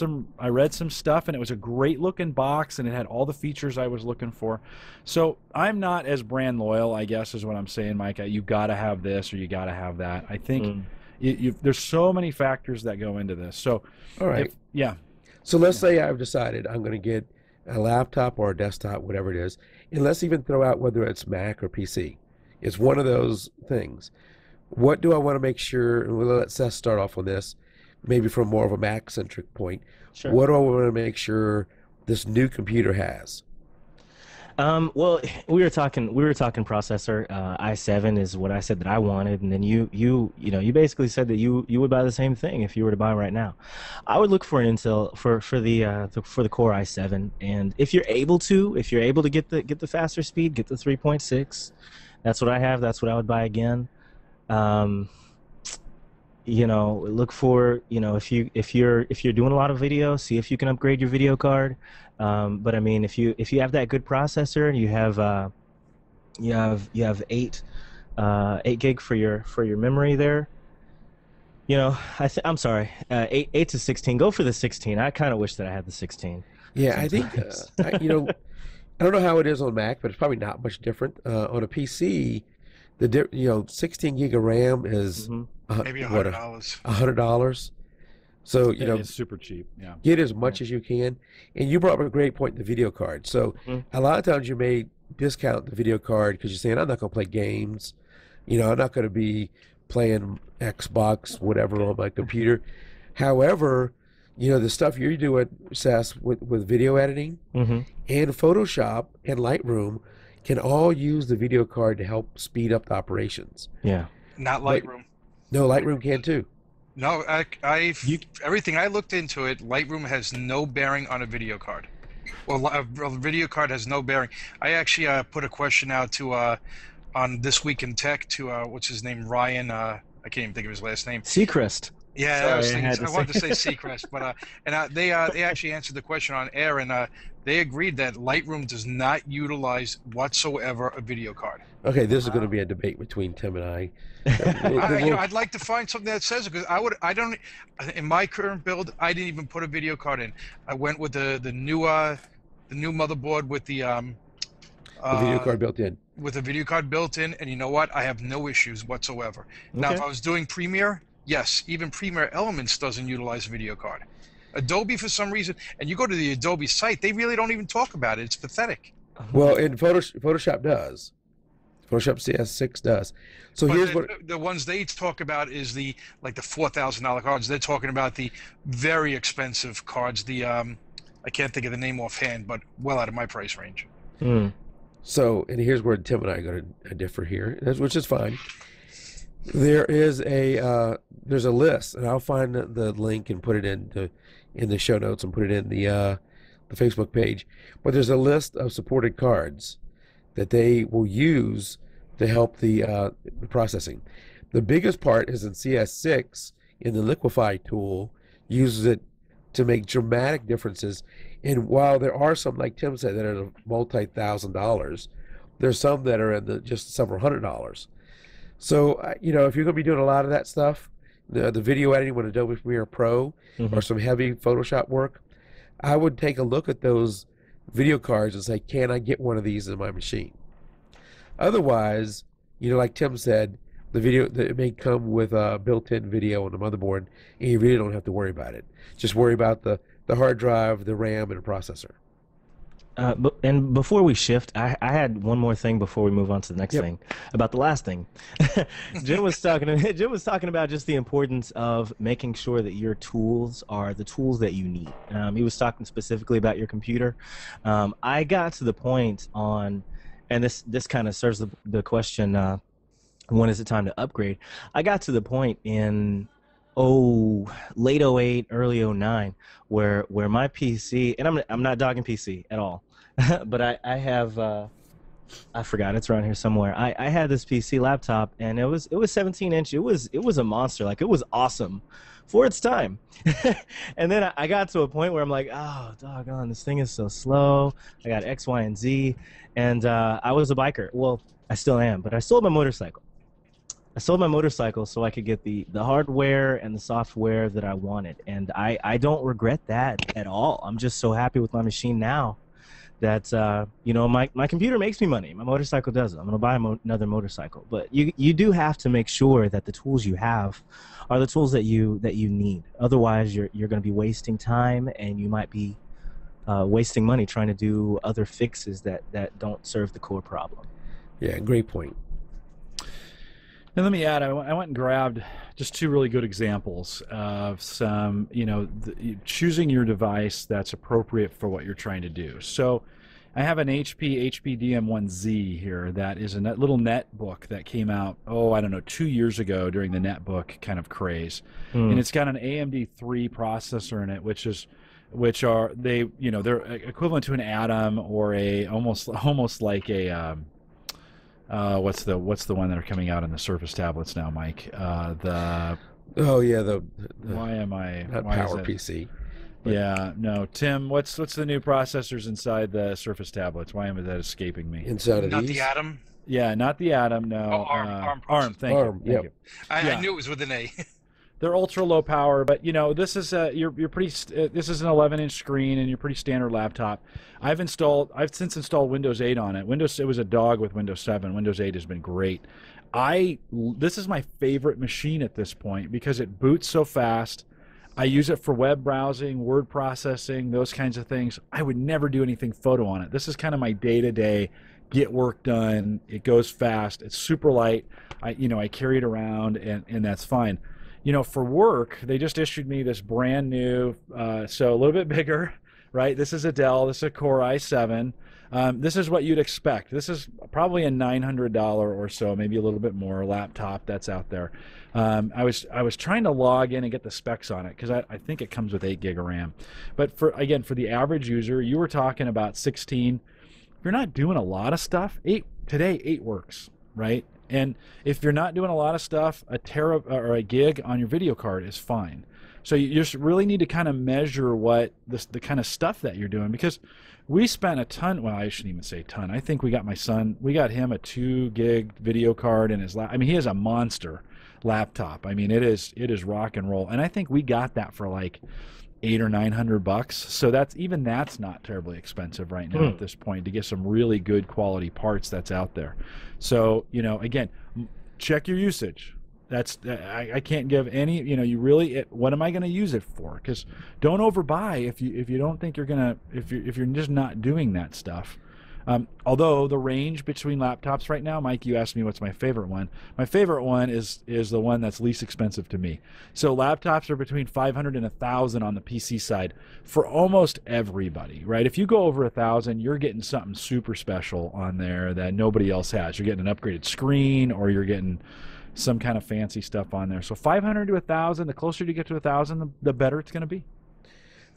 some stuff, and it was a great looking box, and it had all the features I was looking for. So I'm not as brand loyal, I guess, is what I'm saying, Mike. You got to have this or you got to have that. I think there's so many factors that go into this. So All right. So let's say I've decided I'm going to get a laptop or a desktop, whatever it is, and let's even throw out whether it's Mac or PC. It's one of those things. What do I want to make sure, and we'll let Seth start off on this, maybe from more of a Mac-centric point. Sure. What do I want to make sure this new computer has? Well, we were talking processor. i7 is what I said that I wanted, and then you basically said that you would buy the same thing if you were to buy right now. I would look for an Intel for the Core i7, and if you're able to get the faster speed, get the 3.6. That's what I have. That's what I would buy again. Look for, if you're doing a lot of video, see if you can upgrade your video card. But I mean, if you have that good processor, you have 8 gig for your memory there. I'm sorry, 8 to 16. Go for the 16. I kind of wish that I had the 16. Yeah, I think I don't know how it is on Mac, but it's probably not much different. On a PC, 16 gig of RAM is Maybe $100. $100. So it's super cheap. Yeah. get as much as you can. And you brought up a great point, the video card. So a lot of times you may discount the video card because you're saying, I'm not going to play games. I'm not going to be playing Xbox, whatever, on my computer. However, the stuff you're doing, Seth, with video editing and Photoshop and Lightroom can all use the video card to help speed up the operations. Yeah. Not Lightroom. No, Lightroom can too. No, everything I looked into it, Lightroom has no bearing on a video card. Well, a video card has no bearing. I actually put a question out to on This Week in Tech to what's his name, Ryan. I can't even think of his last name. Seacrest. Yeah, Sorry, I wanted to say Seacrest, but they actually answered the question on air, and they agreed that Lightroom does not utilize whatsoever a video card. Okay, this is going to be a debate between Tim and I. I'd like to find something that says it because I don't. In my current build, I didn't even put a video card in. I went with the new motherboard with the video card built in. With a video card built in, and you know what? I have no issues whatsoever. Now, Okay. if I was doing Premiere, yes, even Premiere Elements doesn't utilize a video card. Adobe, for some reason, and you go to the Adobe site, they really don't even talk about it. It's pathetic. Well, and Photoshop does. Photoshop CS6 does. So But here's what. the ones they talk about is the $4,000 cards. They're talking about the very expensive cards. The I can't think of the name offhand, but well out of my price range. So, and here's where Tim and I are going to differ here, which is fine. There's a list, and I'll find the link and put it in the show notes and put it in the Facebook page. But there's a list of supported cards that they will use to help the processing. The biggest part is in CS6 in the Liquify tool, uses it to make dramatic differences And while there are some, like Tim said, that are multi-$1,000s, there's some that are in the just several $100s. So, you know, if you're going to be doing a lot of that stuff, the video editing with Adobe Premiere Pro or some heavy Photoshop work, I would take a look at those video cards and say, can I get one of these in my machine? Otherwise, you know, like Tim said, the video that may come with a built-in video on the motherboard, and you really don't have to worry about it. Just worry about the hard drive, the RAM, and the processor. And before we shift, I had one more thing before we move on to the next thing about the last thing. Jim was talking about just the importance of making sure that your tools are the tools that you need. He was talking specifically about your computer. I got to the point on, and this kind of serves the question, when is it time to upgrade? I got to the point in late 08, early 09, where my PC, and I'm not dogging PC at all, but I have I forgot, it's around here somewhere. I had this PC laptop, and it was 17-inch. It was a monster. Like, it was awesome for its time. And then I got to a point where I'm like, oh doggone, this thing is so slow. I got X, Y, and Z, and I was a biker. Well, I still am, but I sold my motorcycle. I sold my motorcycle so I could get the hardware and the software that I wanted, and I don't regret that at all. I'm just so happy with my machine now that you know, my computer makes me money. My motorcycle doesn't. I'm gonna buy another motorcycle, but you do have to make sure that the tools you have are the tools that you need. Otherwise, you're gonna be wasting time, and you might be wasting money trying to do other fixes that don't serve the core problem. Yeah, great point. And let me add, I went and grabbed just two really good examples of some, you know, choosing your device that's appropriate for what you're trying to do. So I have an HP HPDM1Z here that is a little netbook that came out, I don't know, 2 years ago during the netbook kind of craze. And it's got an AMD 3 processor in it, which are they're equivalent to an Atom or a almost like a what's the one that are coming out on the Surface tablets now, Mike? Why am I not PowerPC? Yeah, no, Tim. What's the new processors inside the Surface tablets? Why am that escaping me? Inside of Not these? the Atom. Yeah, not the Atom. No, ARM. Thank you. I knew it was with an A. They're ultra low power, but you know, this is you're pretty. This is an 11-inch screen and your pretty standard laptop. I've since installed Windows 8 on it. It was a dog with Windows 7. Windows 8 has been great. This is my favorite machine at this point because it boots so fast. I use it for web browsing, word processing, those kinds of things. I would never do anything photo on it. This is kind of my day-to-day get work done. It goes fast. It's super light. I carry it around, and that's fine. You know, for work, they just issued me this brand new, so a little bit bigger, right? This is a Dell. This is a Core i7. This is what you'd expect. This is probably a $900 or so, maybe a little bit more laptop that's out there. I was trying to log in and get the specs on it because I think it comes with 8 gig of RAM. But for the average user, you were talking about 16. If you're not doing a lot of stuff, 8 works, right? And if you're not doing a lot of stuff, a tera or a gig on your video card is fine. So you just really need to kind of measure what the kind of stuff that you're doing, because we spent a ton. Well, I shouldn't even say ton. I think we got him a 2 gig video card in his lap. I mean, he has a monster laptop. I mean, it is rock and roll. And I think we got that for like $800 or $900. So that's not terribly expensive right now at this point to get some really good quality parts that's out there. So, you know, again, check your usage. I can't give any, you know, what am I going to use it for? Because don't overbuy if you don't think you're going to, if you're just not doing that stuff. Although the range between laptops right now, Mike, you asked me what's my favorite one. My favorite one is the one that's least expensive to me. So laptops are between $500 and $1,000 on the PC side for almost everybody, right? If you go over $1,000, you're getting something super special on there that nobody else has. You're getting an upgraded screen, or you're getting some kind of fancy stuff on there. So $500 to $1,000, the closer you get to $1,000, the better it's going to be.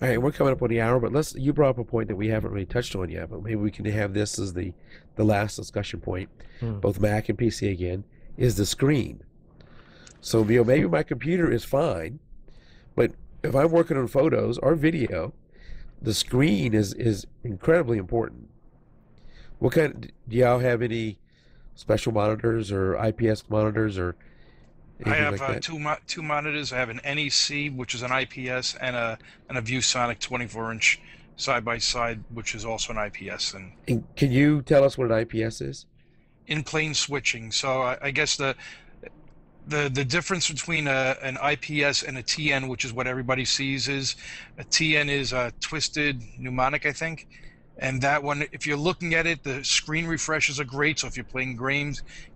All right, we're coming up on the hour, but you brought up a point that we haven't really touched on yet, but maybe we can have this as the last discussion point, both Mac and PC again, is the screen. So, you know, maybe my computer is fine, but if I'm working on photos or video, the screen is incredibly important. What kind? Do y'all have any special monitors or IPS monitors or I anything have like that? two monitors. I have an NEC, which is an IPS, and a ViewSonic 24-inch side by side, which is also an IPS. And can you tell us what an IPS is? In plane switching. So I guess the difference between an IPS and a TN, which is what everybody sees, is a TN is a twisted mnemonic, I think. And that one, if you're looking at it, the screen refreshes are great. So if you're playing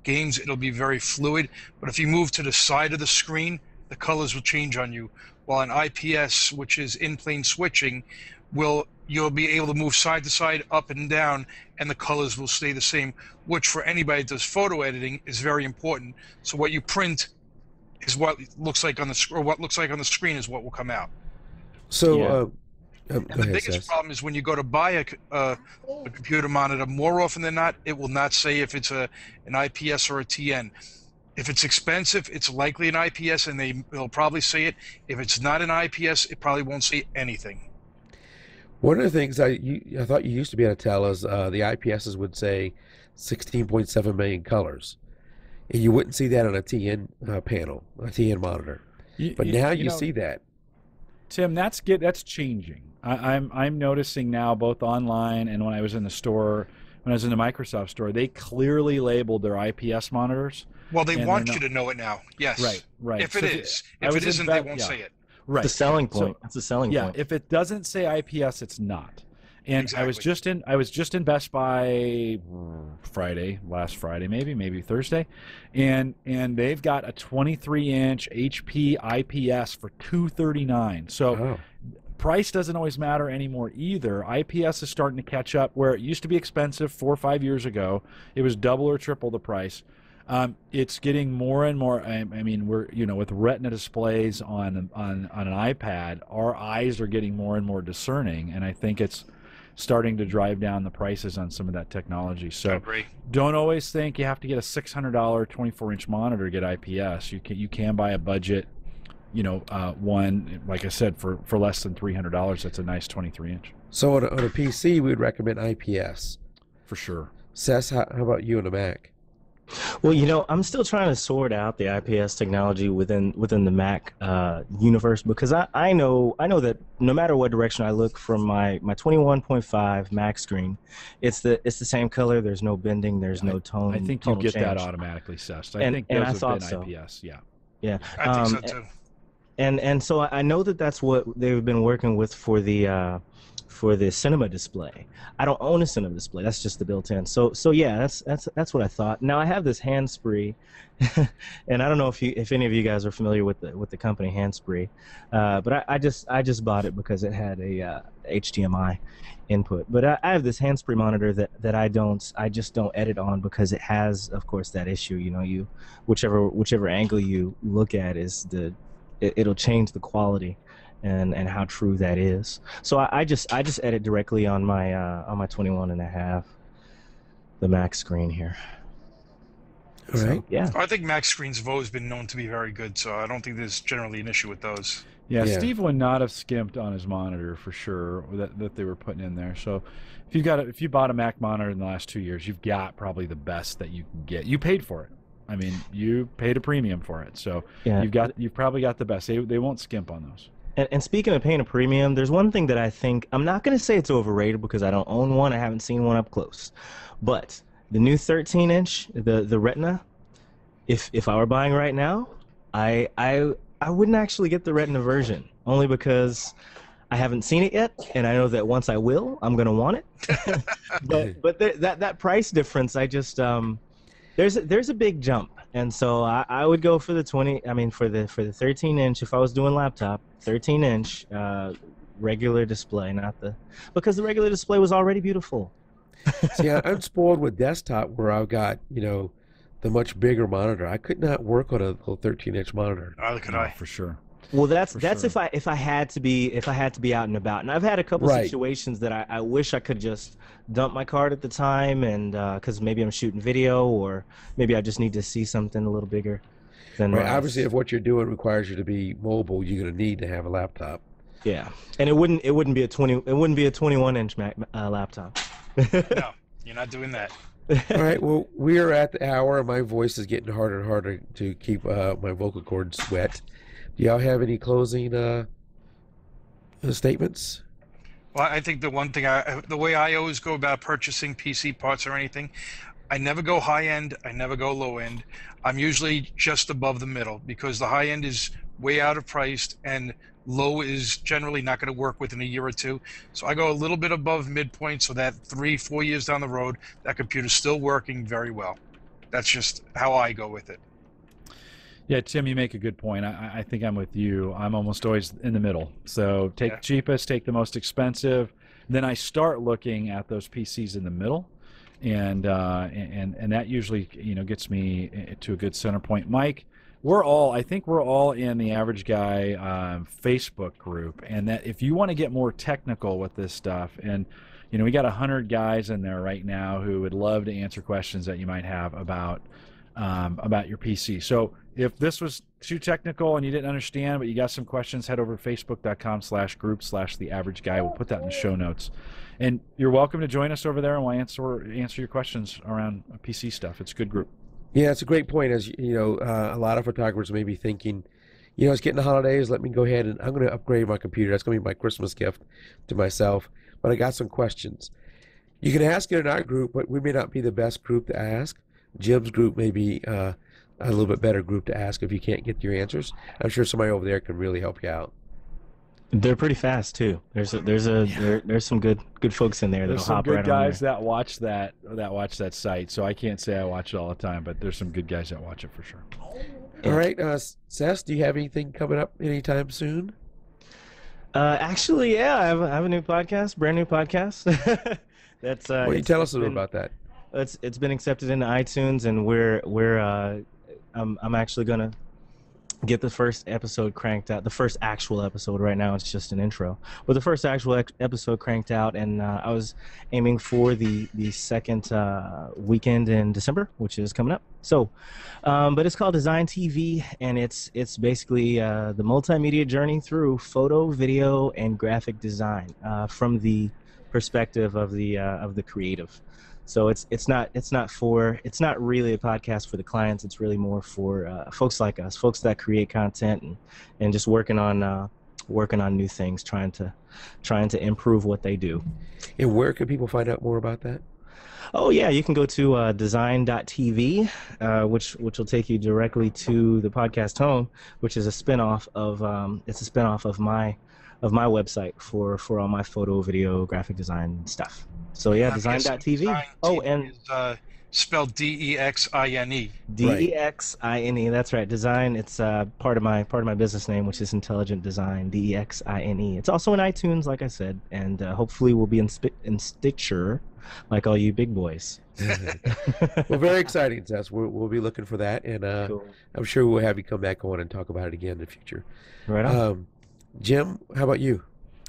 games, it'll be very fluid. But if you move to the side of the screen, the colors will change on you. While an IPS, which is in-plane switching, you'll be able to move side to side, up and down, and the colors will stay the same, which for anybody that does photo editing is very important. So what you print is what looks like on the screen is what will come out. So, And the biggest problem is when you go to buy a computer monitor, more often than not, it will not say if it's an IPS or a TN. If it's expensive, it's likely an IPS, and they'll probably say it. If it's not an IPS, it probably won't say anything. one of the things I thought you used to be able to tell is the IPSs would say 16.7 million colors, and you wouldn't see that on a TN panel, a TN monitor. But now you see that. Tim, that's changing. I'm noticing now, both online and when I was in the store, when I was in the Microsoft store, they clearly labeled their IPS monitors. Well, they want you to know it now. Yes. Right. If it isn't, they won't say it. Right. It's a selling point. That's a selling point. Yeah. If it doesn't say IPS, it's not. And Exactly. I was just in Best Buy last Friday, maybe Thursday, and they've got a 23-inch HP IPS for $239. So price doesn't always matter anymore either. IPS is starting to catch up where it used to be expensive 4 or 5 years ago. It was double or triple the price. It's getting more and more. I mean, we're with Retina displays on an iPad, our eyes are getting more and more discerning, and I think it's starting to drive down the prices on some of that technology. So don't always think you have to get a $600 24-inch monitor to get IPS. You can buy a budget, one, like I said, for less than $300. That's a nice 23-inch. So on a PC, we would recommend IPS. For sure. Seth, how about you on a Mac? Well, I'm still trying to sort out the IPS technology within the Mac universe, because I know that no matter what direction I look from my 21.5 Mac screen, it's the same color. There's no bending. There's no tone. I think you get that automatically, Seth. I think those have been so. IPS. Yeah. Yeah. I think so too. And so I know that's what they've been working with for the cinema display. I don't own a cinema display. That's just the built-in. So yeah, that's what I thought. Now I have this Handspree, and I don't know if any of you guys are familiar with the company Handspree, but I just bought it because it had a HDMI input. But I have this Handspree monitor that I just don't edit on because it has, of course, that issue. Whichever angle you look at it'll change the quality and how true that is. So I just edit directly on my 21.5, the Mac screen here. All right. So, yeah. I think Mac screens have always been known to be very good, so I don't think there's generally an issue with those. Yeah, Steve would not have skimped on his monitor for sure that they were putting in there. So if you bought a Mac monitor in the last 2 years, you've got probably the best that you can get. You paid for it. I mean, you paid a premium for it, so yeah. You've probably got the best. They won't skimp on those. And speaking of paying a premium, there's one thing that I think, I'm not going to say it's overrated because I don't own one. I haven't seen one up close. But the new 13-inch, the Retina, if I were buying right now, I wouldn't actually get the Retina version, only because I haven't seen it yet, and I know that once I will, I'm going to want it. but that price difference, I just there's a big jump. And so I would go for the 13-inch if I was doing laptop, 13-inch regular display, because the regular display was already beautiful. See, I'm spoiled with desktop where I've got, the much bigger monitor. I could not work on a little 13-inch monitor. Neither could I. For sure. Well, that's sure. if I had to be out and about. And I've had a couple situations that I wish I could just dump my card at the time, and because maybe I'm shooting video, or maybe I just need to see something a little bigger than obviously, if what you're doing requires you to be mobile, you're going to need to have a laptop. Yeah, and it wouldn't be a 21-inch laptop. No, you're not doing that. All right. Well, we are at the hour. My voice is getting harder and harder to keep my vocal cords wet. Do y'all have any closing statements? Well, I think the one thing, the way I always go about purchasing PC parts or anything, I never go high end, I never go low end. I'm usually just above the middle because the high end is way out of price and low is generally not going to work within a year or two. So I go a little bit above midpoint so that 3-4 years down the road, that computer's still working very well. That's just how I go with it. Yeah, Tim, you make a good point. I think I'm with you. I'm almost always in the middle. So take the cheapest, take the most expensive. Then I start looking at those PCs in the middle, and that usually gets me to a good center point. Mike, I think we're all in the Average Guy Facebook group, and that if you want to get more technical with this stuff, and we got 100 guys in there right now who would love to answer questions that you might have about your PC. So if this was too technical and you didn't understand, but you got some questions, head over to facebook.com/group/The Average Guy. We'll put that in the show notes. And you're welcome to join us over there, and we'll answer your questions around PC stuff. It's a good group. Yeah, it's a great point. As a lot of photographers may be thinking, it's getting the holidays. Let me go ahead and I'm going to upgrade my computer. That's going to be my Christmas gift to myself. But I got some questions. You can ask it in our group, but we may not be the best group to ask. Jim's group may be a little bit better group to ask if you can't get your answers. I'm sure somebody over there can really help you out. They're pretty fast too. There's some good folks in there that'll hop right on there. There's some good guys that watch that site. So I can't say I watch it all the time, but there's some good guys that watch it for sure. All right, Seth, do you have anything coming up anytime soon? Actually, yeah, I have a new podcast, brand new podcast. That's Well, you tell us a little about that. It's been accepted into iTunes, and I'm actually gonna get the first episode cranked out. The first actual episode. Right now it's just an intro, but the first actual episode cranked out, and I was aiming for the second weekend in December, which is coming up. So but it's called Design TV, and it's basically the multimedia journey through photo, video, and graphic design from the perspective of the creative. So it's not really a podcast for the clients. It's really more for folks like us, folks that create content and just working on new things, trying to improve what they do. And where can people find out more about that? Oh yeah, you can go to design.tv, which will take you directly to the podcast home, which is a spinoff of my website for all my photo, video, graphic design stuff. So yeah, design.tv. Oh, and is spelled DEXINE. DEXINE. That's right. Design. It's part of my business name, which is Intelligent Design. DEXINE. It's also in iTunes, like I said, and hopefully we'll be in Stitcher, like all you big boys. Well, very exciting, Tess. We'll be looking for that, and cool. I'm sure we'll have you come back on and talk about it again in the future. Right on. Jim, how about you?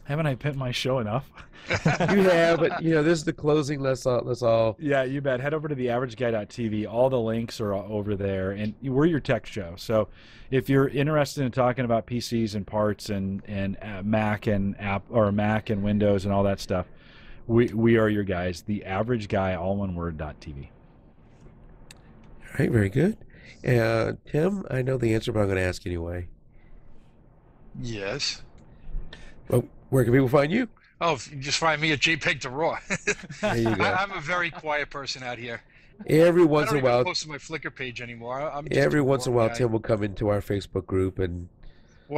Haven't I pimped my show enough? You have, but this is the closing. Let's all. Yeah, you bet. Head over to theaverageguy.tv. All the links are over there, and we're your tech show. So, if you're interested in talking about PCs and parts and Mac and Mac and Windows and all that stuff, we are your guys. The Average Guy, all one word, .tv. All right, very good. Tim, I know the answer, but I'm going to ask anyway. Yes. Well, where can people find you? Oh, you just find me at jpeg2RAW. There you go. I'm a very quiet person out here. Every once in a while, I don't even post to my Flickr page anymore. Every once in a while, Tim will come into our Facebook group and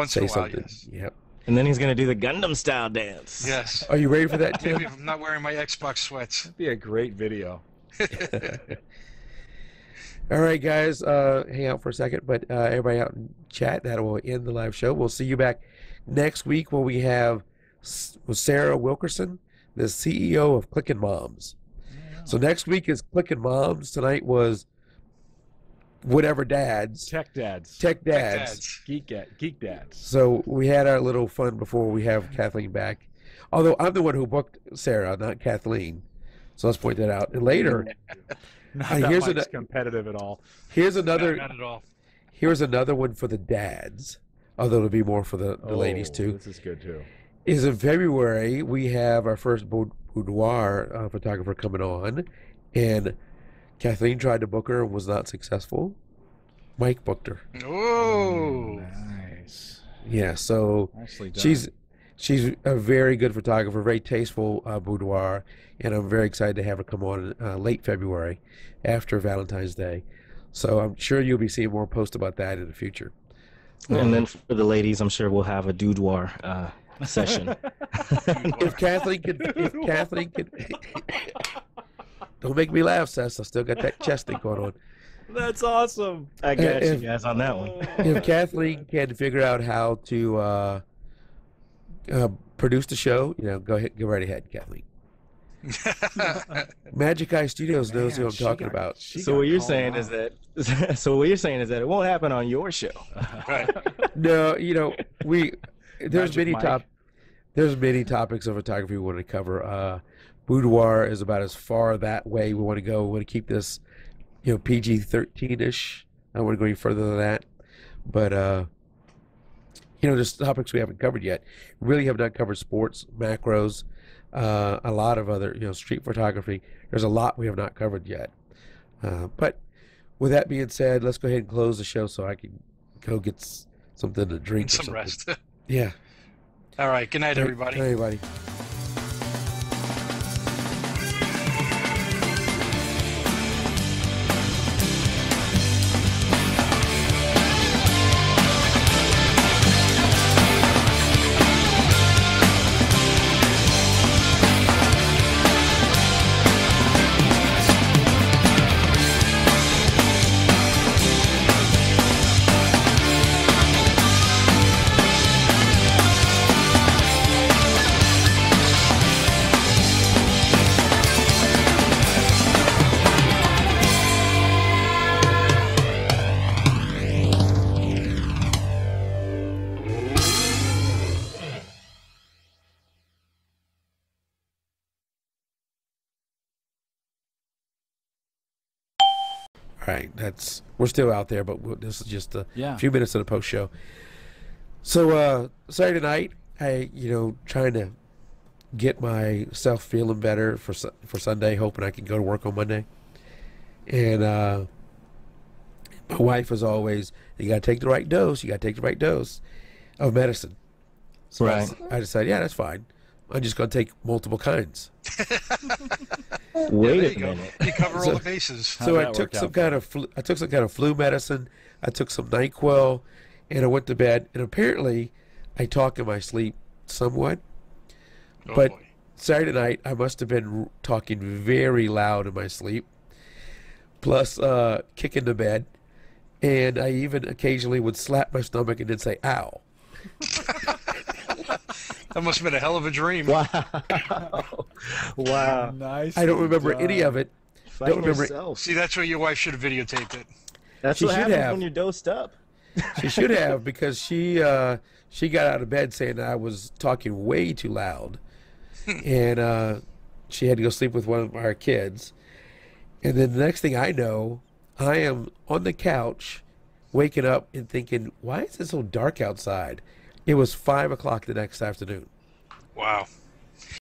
say something. Yes. Yep. And then he's going to do the Gundam style dance. Yes. Are you ready for that, Tim? Maybe if I'm not wearing my Xbox sweats. That'd be a great video. All right, guys, hang out for a second, but everybody out in chat, that will end the live show. We'll see you back next week when we have Sarah Wilkerson, the CEO of Clickin' Moms. Yeah. So next week is Clickin' Moms. Tonight was whatever dads. Tech dads. Geek dads. So we had our little fun before we have Kathleen back. Although I'm the one who booked Sarah, not Kathleen. So let's point that out. And later... Here's competitive at all. Here's another. Not at all. Here's another one for the dads, although it'll be more for the ladies too. This is good too. is in February. We have our first boudoir photographer coming on, and Kathleen tried to book her and was not successful. Mike booked her. Oh, Nice. Yeah, so Nicely done. she's a very good photographer, very tasteful boudoir, and I'm very excited to have her come on late February after Valentine's Day. So I'm sure you'll be seeing more posts about that in the future. And then for the ladies, I'm sure we'll have a boudoir session. If Kathleen could, don't make me laugh, Seth. I still got that chest thing going on. That's awesome. I got you guys on that one. If Kathleen can figure out how to produce the show, go ahead, go right ahead, Kathleen. Magic Eye Studios knows who I'm talking about. So what you're saying is that it won't happen on your show. right. No, there's Magic Mike. there's many topics of photography we want to cover. Boudoir is about as far that way we want to go. We want to keep this, PG-13-ish. I don't want to go any further than that. But there's topics we haven't covered yet. We really have not covered sports, macros, a lot of other, street photography. There's a lot we have not covered yet. But with that being said, let's go ahead and close the show so I can go get something to drink. Some or rest. Yeah. All right. Good night, everybody. Good night, everybody. All right, we're still out there, but this is just a few minutes of the post show. So Saturday night, I trying to get myself feeling better for Sunday, hoping I can go to work on Monday. And my wife was always, you got to take the right dose. You got to take the right dose of medicine. So Right. I decided, yeah, that's fine. I'm just going to take multiple kinds. Wait there a you go. minute. You cover all the bases. So I took some kind of flu medicine. I took some NyQuil, and I went to bed. And apparently, I talk in my sleep somewhat. Oh, But boy. Saturday night, I must have been talking very loud in my sleep, plus kicking the bed. And I even occasionally would slap my stomach and then say, ow. That must have been a hell of a dream. Wow. Wow. Nice. I don't remember any of it. Fight Don't remember- yourself. See, that's where your wife should have videotaped it. That's She what should happens have. when you're dosed up. She should have, because she got out of bed saying I was talking way too loud. And she had to go sleep with one of our kids. And then the next thing I know, I am on the couch, waking up and thinking, why is it so dark outside? It was 5 o'clock the next afternoon. Wow.